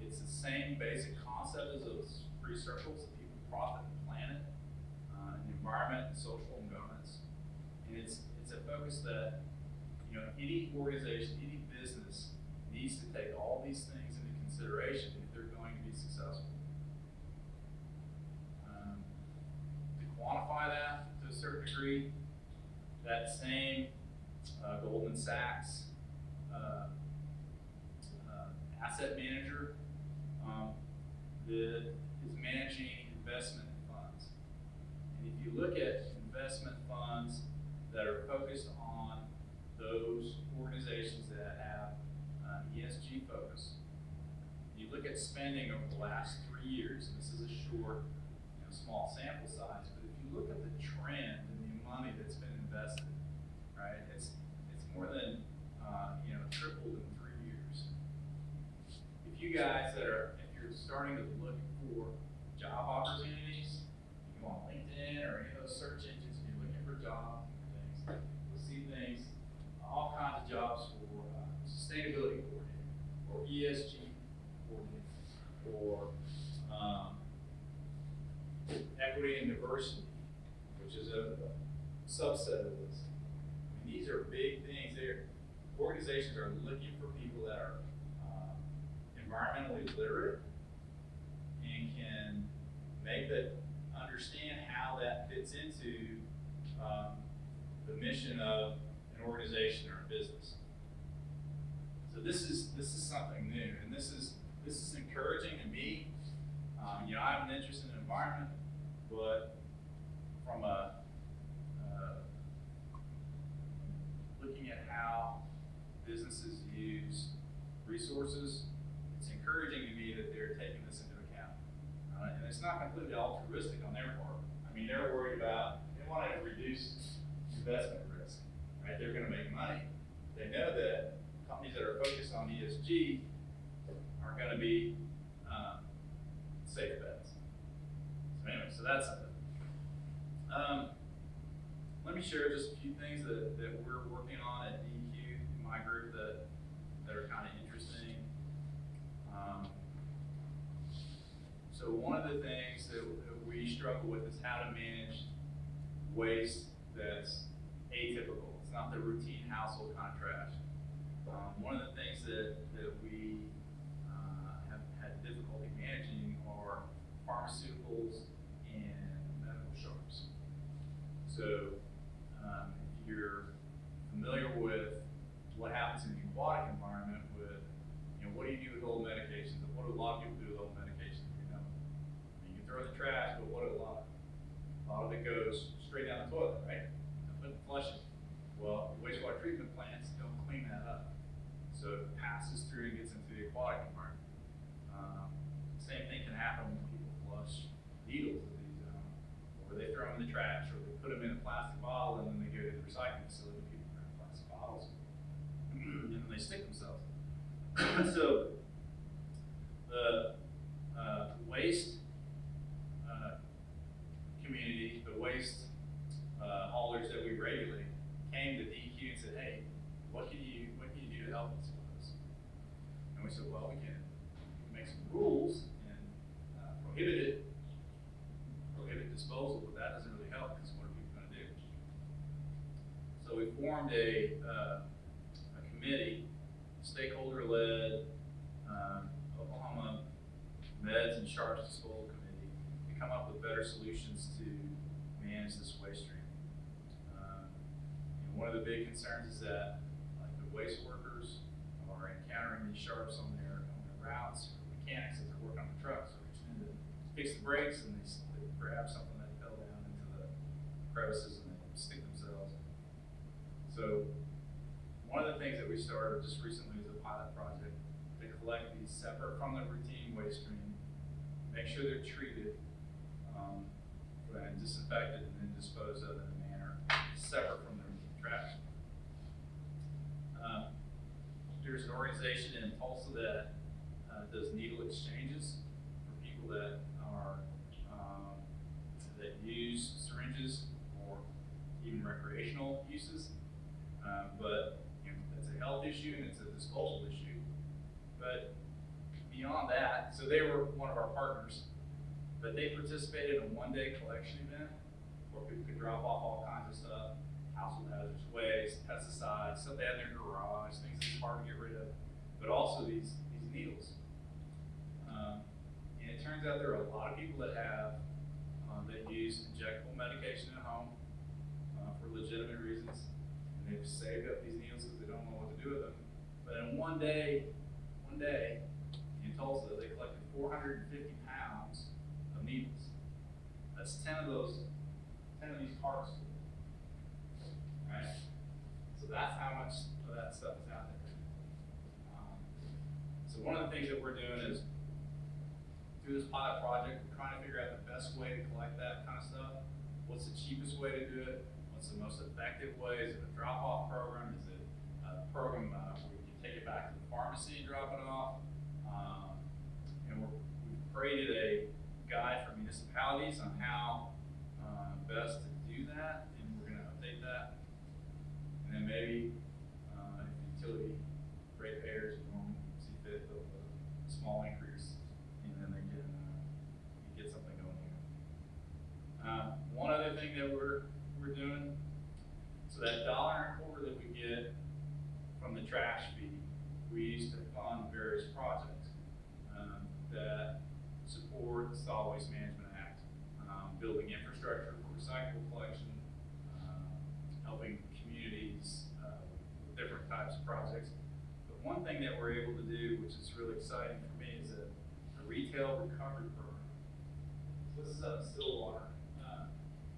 It's the same basic concept as those three circles: people, profit, and planet, and environment, social, and governance. And it's a focus that any organization, any business needs to take all these things into consideration if they're going to be successful. To quantify that to a certain degree, that same Goldman Sachs asset manager that is managing investment funds. And if you look at investment funds that are focused on those organizations that have ESG focus, you look at spending over the last 3 years, and this is a short, small sample size, but if you look at the trend in the money that's been invested, right, it's more than tripled in 3 years. If you guys if you're starting to look for job opportunities, you go on LinkedIn or any of those search engines and you're looking for jobs and things, you'll see things, all kinds of jobs for sustainability coordinator, or ESG coordinator, or equity and diversity, which is a subset of this. I mean, these are big things. Organizations are looking for people that are environmentally literate and can understand how that fits into the mission of an organization or a business. So this is something new, and this is encouraging to me. I have an interest in the environment, but from looking at how businesses use resources, it's encouraging to me that they're taking this into account. And it's not completely altruistic on their part. I mean, they're worried about, they want to reduce investment risk, right? They're going to make money. They know that companies that are focused on ESG are going to be safe bets. So anyway, so that's it. Let me share just a few things that we're working on at DEQ in my group that are kind of interesting. So one of the things that we struggle with is how to manage waste that's atypical. It's not the routine household kind of trash. One of the things that we have had difficulty managing are pharmaceuticals and medical sharps. So if you're familiar with what happens in the aquatic environment with, what do you do with old medications? And what do a lot of people do with old medications? You can throw in the trash, but what do a lot of it goes straight down the toilet, right? But flush it. Well, wastewater treatment plants don't clean that up. So it passes through and gets into the aquatic environment. Same thing can happen when people flush needles at these, or they throw them in the trash, or they put them in a plastic bottle and then they go to the recycling facility. People grab plastic bottles and then they stick themselves. So the waste community, the waste haulers that we regulate, came to DEQ and said, "Hey, what can you do to help us with this?" And we said, "Well, we can make some rules and prohibit disposal, but that doesn't really help because what are people going to do?" So we formed a committee, stakeholder-led, Meds and Sharps Disposal Committee to come up with better solutions to manage this waste stream. One of the big concerns is that like the waste workers are encountering these sharps on their routes, or mechanics as they work on the trucks, so reaching in to fix the brakes and they grab something that fell down into the crevices and they stick themselves. So one of the things that we started just recently is a pilot project to collect these separate from the routine waste stream, make sure they're treated and disinfected and then disposed of in a manner separate from the routine trash. There's an organization in Tulsa that does needle exchanges for people that are that use syringes for even recreational uses. But it's a health issue and it's a disposal issue. But beyond that, so they were one of our partners, but they participated in a one-day collection event where people could drop off all kinds of stuff, household hazardous waste, pesticides, stuff they had in their garage, things that's hard to get rid of, but also these needles. And it turns out there are a lot of people that have that use injectable medication at home for legitimate reasons, and they've saved up these needles because they don't know what to do with them. But in one day in Tulsa, they collected 450 pounds of needles. That's 10 of these carts. Right? So that's how much of that stuff is out there. So one of the things that we're doing is through this pilot project, we're trying to figure out the best way to collect that kind of stuff. What's the cheapest way to do it? What's the most effective way? Is it a drop-off program? Is it a program where you can take it back to the pharmacy and drop it off? And we've created a guide for municipalities on how best to do that, and we're going to update that. And then maybe if utility ratepayers normally see fit, they'll put a small increase, and then they can get something going here. One other thing that we're doing, so that $1.25 that we get from the trash fee, we use to fund various projects that support the Solid Waste Management Act, building infrastructure for recyclable collection, helping communities with different types of projects. But one thing that we're able to do, which is really exciting for me, is a retail recovery program. So this is up in Stillwater.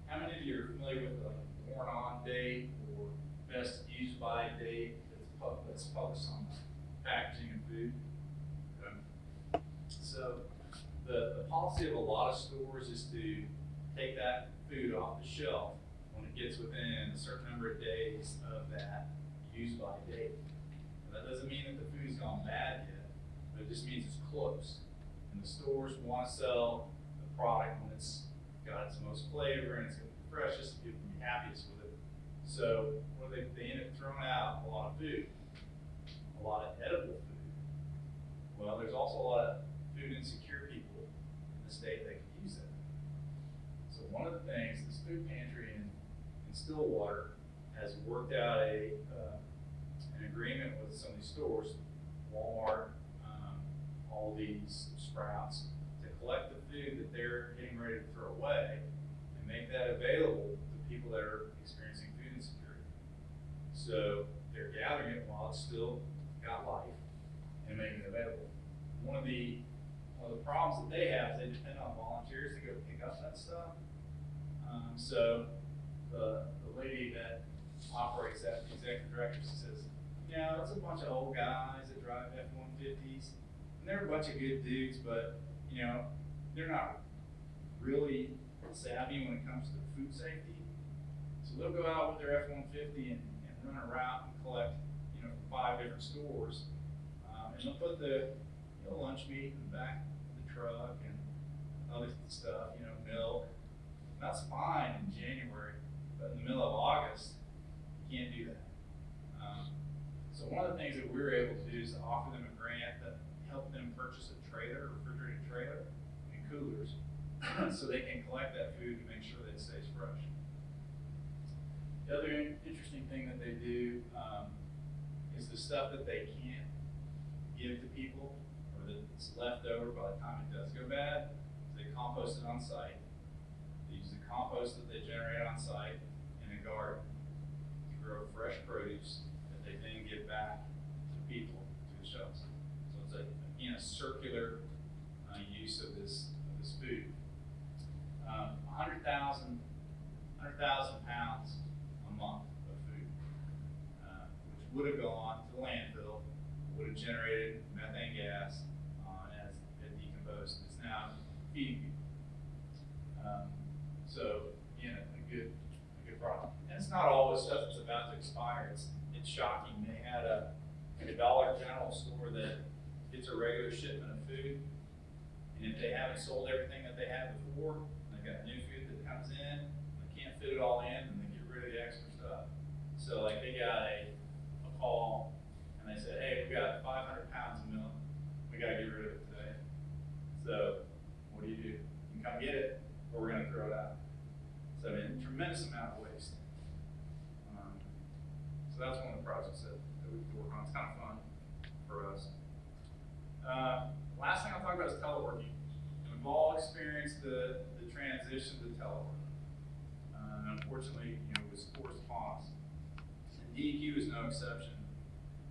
How many of you are familiar with the worn on date or best used by date that's published on packaging and food? So the policy of a lot of stores is to take that food off the shelf when it gets within a certain number of days of that use by date. Now, that doesn't mean that the food's gone bad yet, but it just means it's close. And the stores want to sell the product when it's got its most flavor and it's going to be freshest and people can be happiest with it. So what do they end up throwing out a lot of food, a lot of edible food. Well, there's also a lot of food insecure people in the state that can use it. So one of the things, this food pantry in Stillwater has worked out an agreement with some of these stores, Walmart, Aldi's, Sprouts, to collect the food that they're getting ready to throw away and make that available to people that are experiencing food insecurity. So they're gathering it while it's still got life and making it available. One of the problems that they have is they depend on volunteers to go pick up that stuff. So the lady that operates that, the executive director, says, it's a bunch of old guys that drive F-150s, and they're a bunch of good dudes, but they're not really savvy when it comes to food safety. So they'll go out with their F-150 and run a route and collect, from 5 different stores, and they'll put the lunch meat in the back of the truck and other stuff, milk. And that's fine in January, but in the middle of August, you can't do that. So one of the things that we were able to do is to offer them a grant that helped them purchase a trailer, a refrigerated trailer, and coolers, so they can collect that food to make sure that it stays fresh. The other interesting thing that they do is the stuff that they can't give to people, or that's left over by the time it does go bad, is they compost it on site. They use the compost that they generate on site in a garden to grow fresh produce that they then give back to people, to the shelves. So it's again a circular use of this food. 100,000 pounds a month of food, which would have gone to the landfill, would have generated methane gas as it decomposed. It's now feeding people. So, again, a good product. And it's not always stuff that's about to expire. It's shocking. They had a Dollar General store that gets a regular shipment of food, and if they haven't sold everything that they had before, and they've got new food that comes in, they can't fit it all in, and they get rid of the extra stuff. So, like, they got a call, and they said, hey, we got 500 pounds of milk. We got to get rid of it today. So, what do? You can come get it, or we're going to throw it out. So, I mean, tremendous amount of waste. So that's one of the projects that we can work on. It's kind of fun for us. Last thing I'll talk about is teleworking. And we've all experienced the transition to telework. Unfortunately, it was forced upon us. And DEQ is no exception.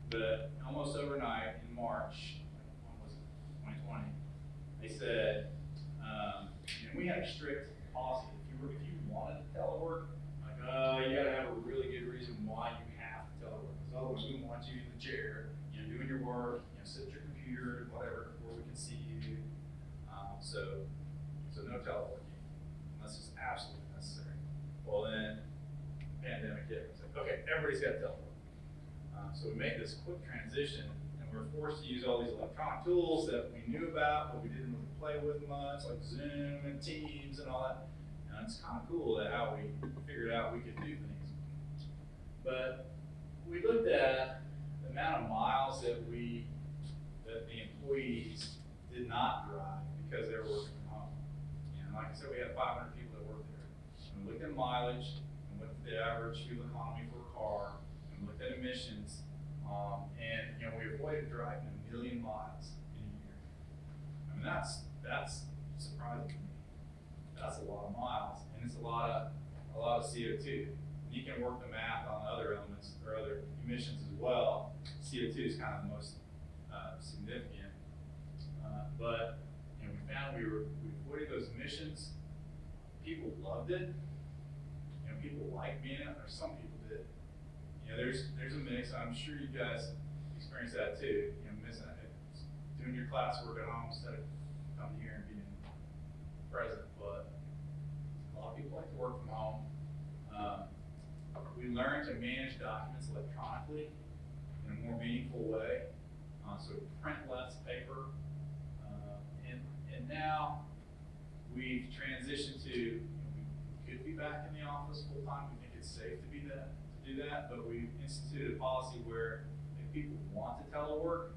But almost overnight in March, when was it, 2020, they said, and we had a strict policy. If you wanted to telework, like, you got to have a really good reason why you have to telework. Because otherwise, we don't want you in the chair, doing your work, sit at your computer, whatever, where we can see you. So no teleworking unless it's absolutely necessary. Well, then pandemic hit. It's like, okay, everybody's got to telework. So we made this quick transition, and we were forced to use all these electronic tools that we knew about, but we didn't really play with much, like Zoom and Teams and all that. And it's kind of cool that how we figured out we could do things. But we looked at the amount of miles that the employees did not drive because they were working from home. And like I said, we had 500 people that worked there. And we looked at mileage, and looked at the average fuel economy for a car, and looked at emissions, and we avoided driving 1 million miles in a year. I mean, that's surprising to me. That's a lot of miles, and it's a lot of CO2. And you can work the math on other elements or other emissions as well. CO2 is kind of the most significant, but we found we avoided those emissions. People loved it. People liked being out there. Some people did. There's a mix. I'm sure you guys experience that too. Missing it, doing your classwork at home instead of coming here and being present. But a lot of people like to work from home. We learned to manage documents electronically in a more meaningful way. So print less paper. And now we've transitioned to, we could be back in the office full time. We think it's safe to do that, but we've instituted a policy where if people want to telework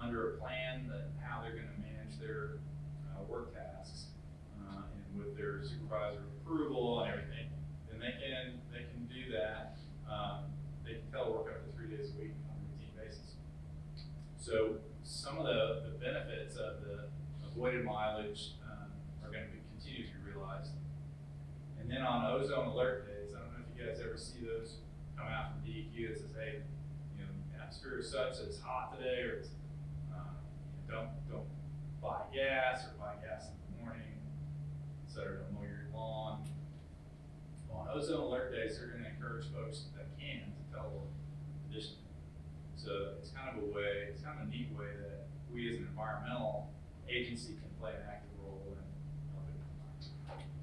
under a plan that how they're going to manage their work tasks and with their supervisor approval and everything, then they can do that. They can telework up to 3 days a week on a routine basis. So some of the benefits of the avoided mileage are going to continue to be realized. And then on ozone alert days, I don't know if you guys ever see those come out from DEQ that says, hey, atmosphere is such that it's hot today, or it's, don't buy gas or buy gas in the morning, et cetera, don't mow your lawn. Well, on ozone alert days, they're going to encourage folks that can to telework additionally. So it's kind of a neat way that we as an environmental agency can play an active role in helping the environment.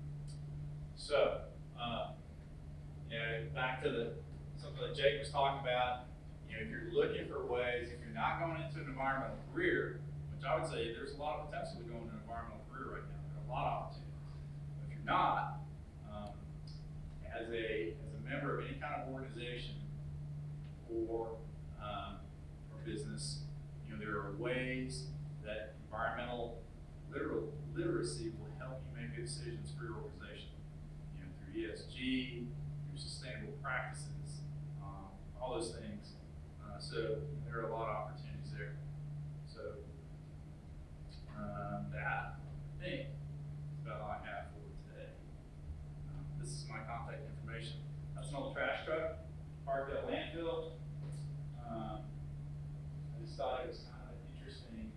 So, back to something that Jake was talking about, if you're looking for ways, if you're not going into an environmental career, which I would say there's a lot of potential to go into an environmental career right now, there are a lot of opportunities. But if you're not, as a member of any kind of organization or business, there are ways that environmental literacy will help you make good decisions for your organization. Through ESG, through sustainable practices, all those things. So there are a lot of opportunities there. So That, I think, is about all I have for today. This is my contact information. That's an old trash truck parked at landfill. I just thought it was kind of an interesting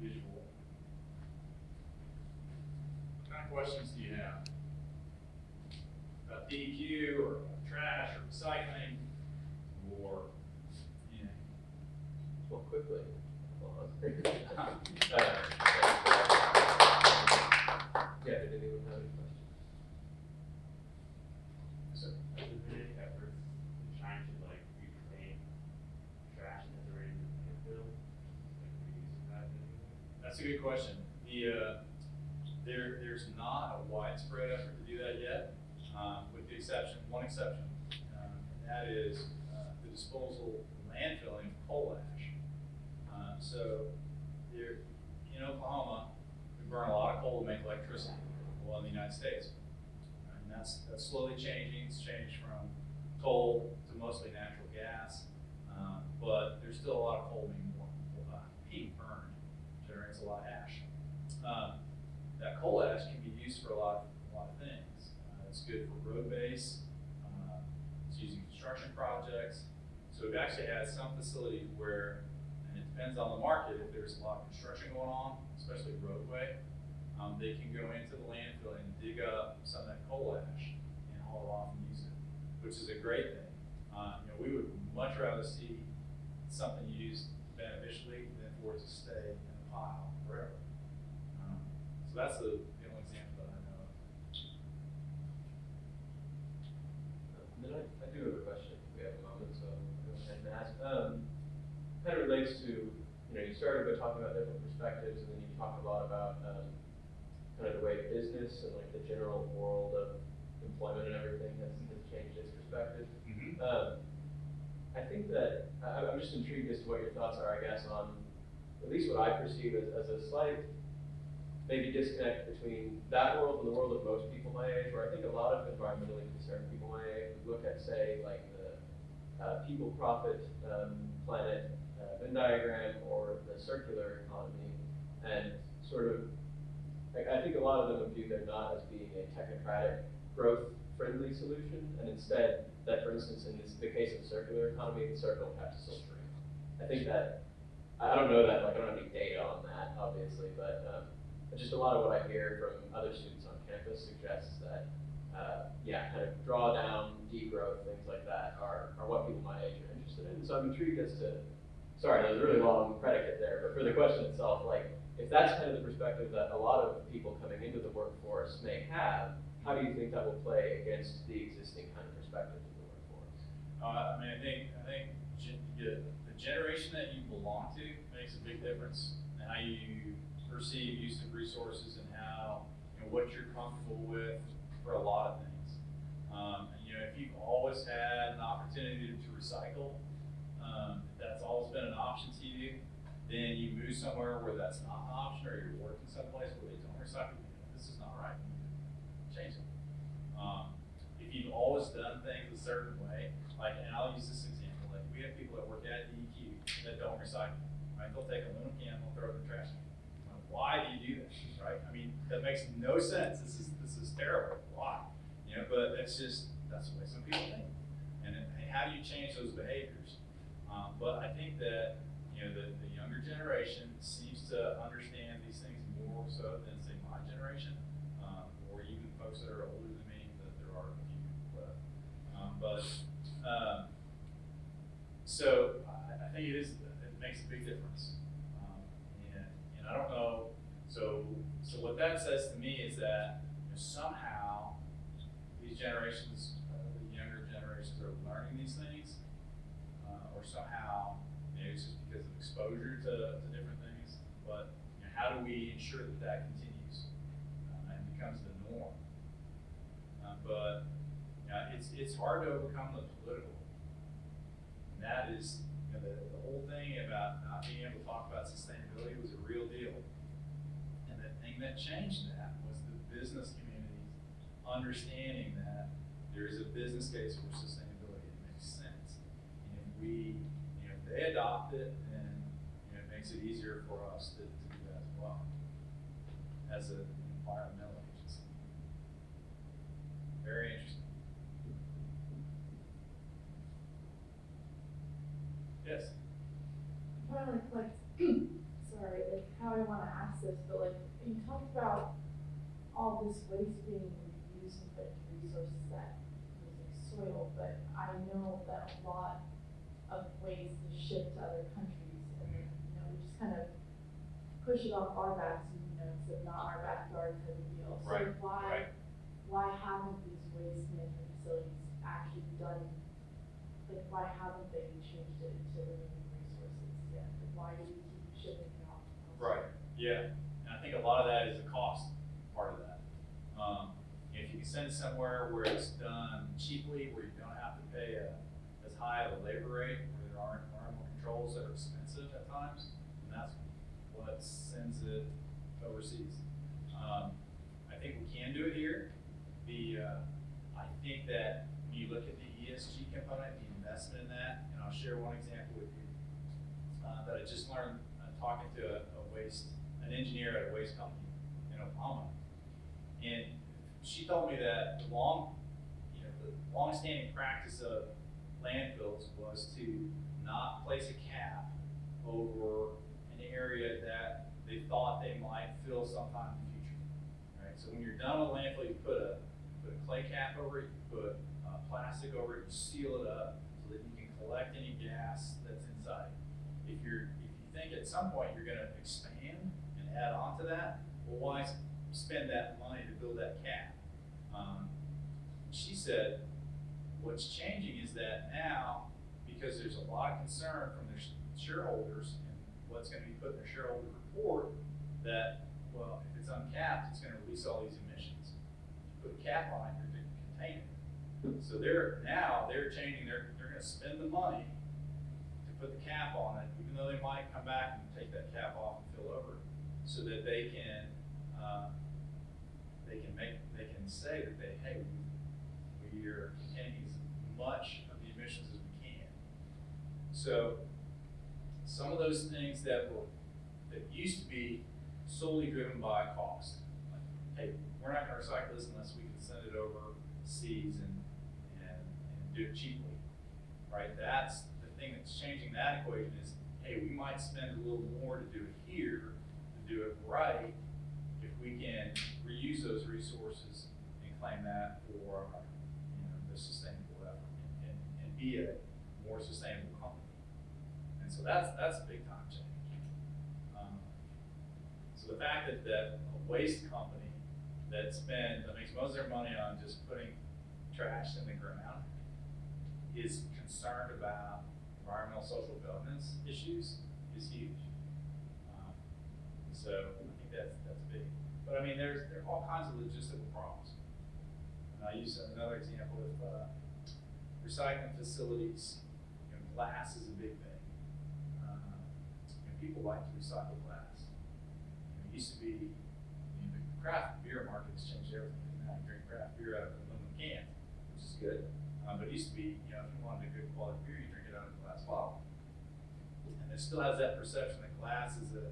visual. What kind of questions do you have? About DEQ or about trash or recycling or anything? Well, quickly. Yeah, did anyone have any questions? So, Has there been any efforts in trying to like reclaim trash that's already in the landfill? Like reusing that in any way? that's a good question. There's not a widespread effort to do that yet, with the exception, one exception, and that is the disposal, landfilling of coal ash. So there, in Oklahoma, we burn a lot of coal to make electricity, well, in the United States. And that's slowly changing. It's changed from coal to mostly natural gas, but there's still a lot of coal being burned, generates a lot of ash. That coal ash can be used for a lot of things. It's good for road base. It's used in construction projects. So we've actually had some facilities where, and it depends on the market, if there's a lot of construction going on, especially roadway, they can go into the landfill and dig up some of that coal ash and haul it off and use it, which is a great thing. We would much rather see something used beneficially than for it to stay in the pile forever. So that's the only example that I know of. And then I do have a question if we have a moment, so I'll go ahead and ask. Kind of relates to, you started by talking about different perspectives, and then you talk a lot about kind of the way business and like the general world of employment and everything has changed its perspective. Mm-hmm. I think that I'm just intrigued as to what your thoughts are, I guess, on at least what I perceive as a slight maybe disconnect between that world and the world of most people my age, where I think a lot of environmentally concerned people my age would look at, say, like the people profit planet Venn diagram or the circular economy, and sort of, I think a lot of them would view them not as being a technocratic, growth-friendly solution, and instead that, for instance, in the case of the circular economy, the circle would have to still shrink. I think that, I don't know that, like I don't have any data on that, obviously, but just a lot of what I hear from other students on campus suggests that, kind of drawdown, degrowth, things like that are what people my age are interested in. So I'm intrigued as to, sorry, that was a really long predicate there, but for the question itself, like, if that's kind of the perspective that a lot of people coming into the workforce may have, how do you think that will play against the existing kind of perspective of the workforce? I think the generation that you belong to makes a big difference in how you perceive use of resources and how, what you're comfortable with for a lot of things. If you've always had an opportunity to recycle, that's always been an option to you, then you move somewhere where that's not an option, or you're working someplace where they don't recycle, this is not right, you need to change it. If you've always done things a certain way, like, and I'll use this example, like we have people that work at DEQ that don't recycle, right? They'll take a aluminum can, they'll throw it in the trash can. Why do you do that, right? I mean, that makes no sense. This is terrible. Why? But that's the way some people think. And how do you change those behaviors? But I think that, the younger generation seems to understand these things more so than, say, my generation, or even folks that are older than me, that there are a few left. So I think it makes a big difference. And I don't know, so what that says to me is that somehow these generations, the younger generations, are learning these things, or somehow maybe it's just because of exposure to different things. But how do we ensure that continues and becomes the norm? But it's hard to overcome the political. And that is, the whole thing about not being able to talk about sustainability was a real deal. And the thing that changed that was the business community understanding that there is a business case for sustainability. It makes sense. And if they adopt it, then it makes makes it easier for us to do that as well, as an environmental agency. Very interesting. Yes? I'm trying to like, sorry, like how I wanna ask this, but like, you talked about all this waste being reused and put into resources that use like soil, but I know that a lot of waste is shipped to other countries, and then, we just kind of push it off our backs, and, it's not our backyard type of deal. Right, So why haven't these waste management facilities actually done, like, why haven't they changed it into renewable resources yet? Like, why do we keep shipping it off? Right, yeah, and I think a lot of that is the cost part of that. If you can send it somewhere where it's done cheaply, where you don't have to pay as high of a labor rate, where there aren't environmental controls that are expensive at times, and that's what sends it overseas. I think we can do it here. I think that when you look at the ESG component, the investment in that, and I'll share one example with you that I just learned talking to an engineer at a waste company in Oklahoma. And she told me that the long-standing practice of landfills was to not place a cap over an area that they thought they might fill sometime in the future. Right? So when you're done with a landfill, you put a clay cap over it, you put plastic over it, you seal it up so that you can collect any gas that's inside. If you think at some point you're going to expand and add on to that, well, why spend that money to build that cap? She said, what's changing is that now, because there's a lot of concern from their shareholders and what's going to be put in their shareholder report, that, well, if it's uncapped, it's going to release all these emissions. If you put a cap on it, you're going to contain it. So they're changing, they're going to spend the money to put the cap on it, even though they might come back and take that cap off and fill over it, so that they can say that we are containing as much of the emissions as we can. So some of those things that used to be solely driven by cost, like, hey, we're not going to recycle this unless we can send it overseas and do it cheaply, right? That's the thing that's changing that equation is, hey, we might spend a little more to do it here, to do it right, if we can reuse those resources and claim that for the sustainable effort and be a more sustainable company. And so that's a big time change. So the fact that a waste company that makes most of their money on just putting trash in the ground is concerned about environmental social governance issues is huge. So I think that's big. But I mean, there are all kinds of logistical problems. And I use another example of recycling facilities. Glass is a big thing. People like to recycle glass. It used to be, the craft beer market has changed everything. Now you drink craft beer out of an aluminum can, which is good. But it used to be, if you wanted a good quality beer, you drink it out of a glass bottle. And it still has that perception that glass is a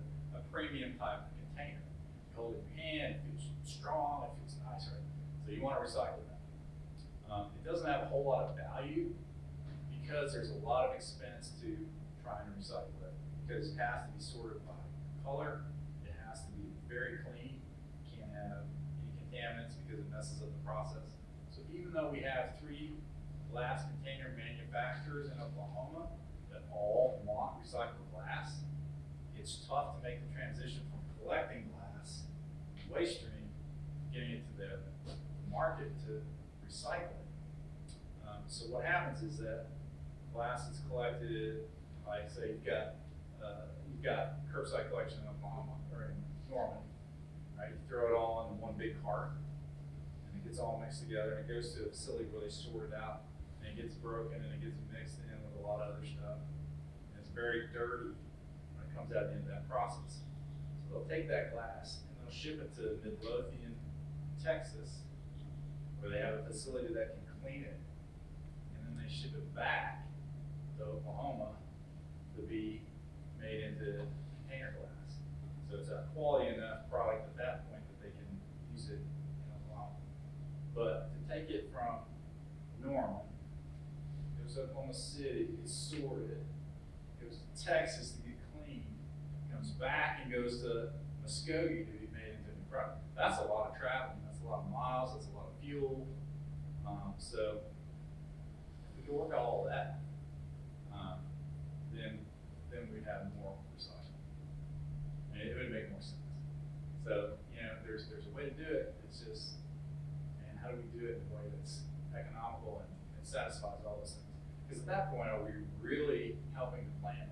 premium type of container. You hold it in your hand, it feels strong, it feels nice, right? So you want to recycle that. It doesn't have a whole lot of value because there's a lot of expense to trying to recycle it. Because it has to be sorted by color, it has to be very clean, you can't have any contaminants because it messes up the process. So even though we have 3 glass container manufacturers in Oklahoma that all want recycled glass, it's tough to make the transition from collecting glass, waste stream, getting it to the market to recycle it. So what happens is that glass is collected, like say you've got curbside collection in Oklahoma or in Norman, right? You throw it all in one big cart, and it gets all mixed together, and it goes to a facility where they sort it out, and it gets broken, and it gets mixed in with a lot of other stuff, and it's very dirty when it comes out at the end of that process. So they'll take that glass and they'll ship it to Midlothian, Texas, where they have a facility that can clean it, and then they ship it back to Oklahoma to be made into container glass. So it's a quality enough product at that point that they can use it in Oklahoma. But to take it from Norman, goes to Oklahoma City, gets sorted, goes to Texas to get cleaned, comes back and goes to Muskogee to be made into a new product. That's a lot of traveling, that's a lot of miles, that's a lot of fuel. So if we could work out all that, then we'd have more recycling. And it would make more sense. So, there's a way to do it, it's just, and how do we do it in a way that's economical and satisfies all those things? Because at that point, are we really helping the planet?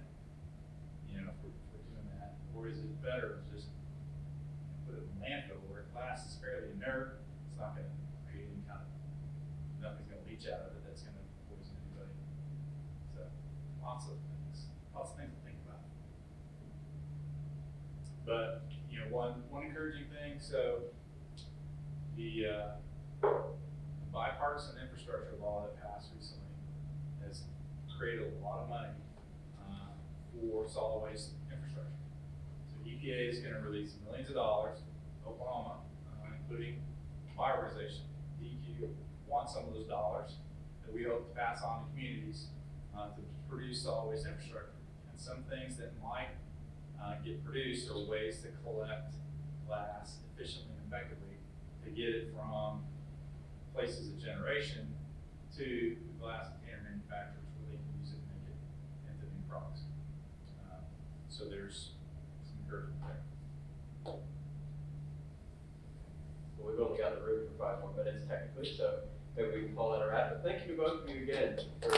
If we're doing that, or is it better to just put it in landfill where glass is fairly inert, it's not gonna create any kind of, nothing's gonna leach out of it that's gonna poison anybody. So, lots of things to think about. But, one encouraging thing, so the bipartisan infrastructure law that passed recently has created a lot of money for solid waste infrastructure. So EPA is going to release millions of dollars, Oklahoma, including my organization, DQ, wants some of those dollars that we hope to pass on to communities to produce solid waste infrastructure. And some things that might get produced are ways to collect glass efficiently and effectively to get it from places of generation to glass container manufacturers where they can use it and make it into new products. So there's some encouragement there. Well, we've only got the room for 5 more minutes technically, so maybe we can call that a wrap. But thank you to both of you again for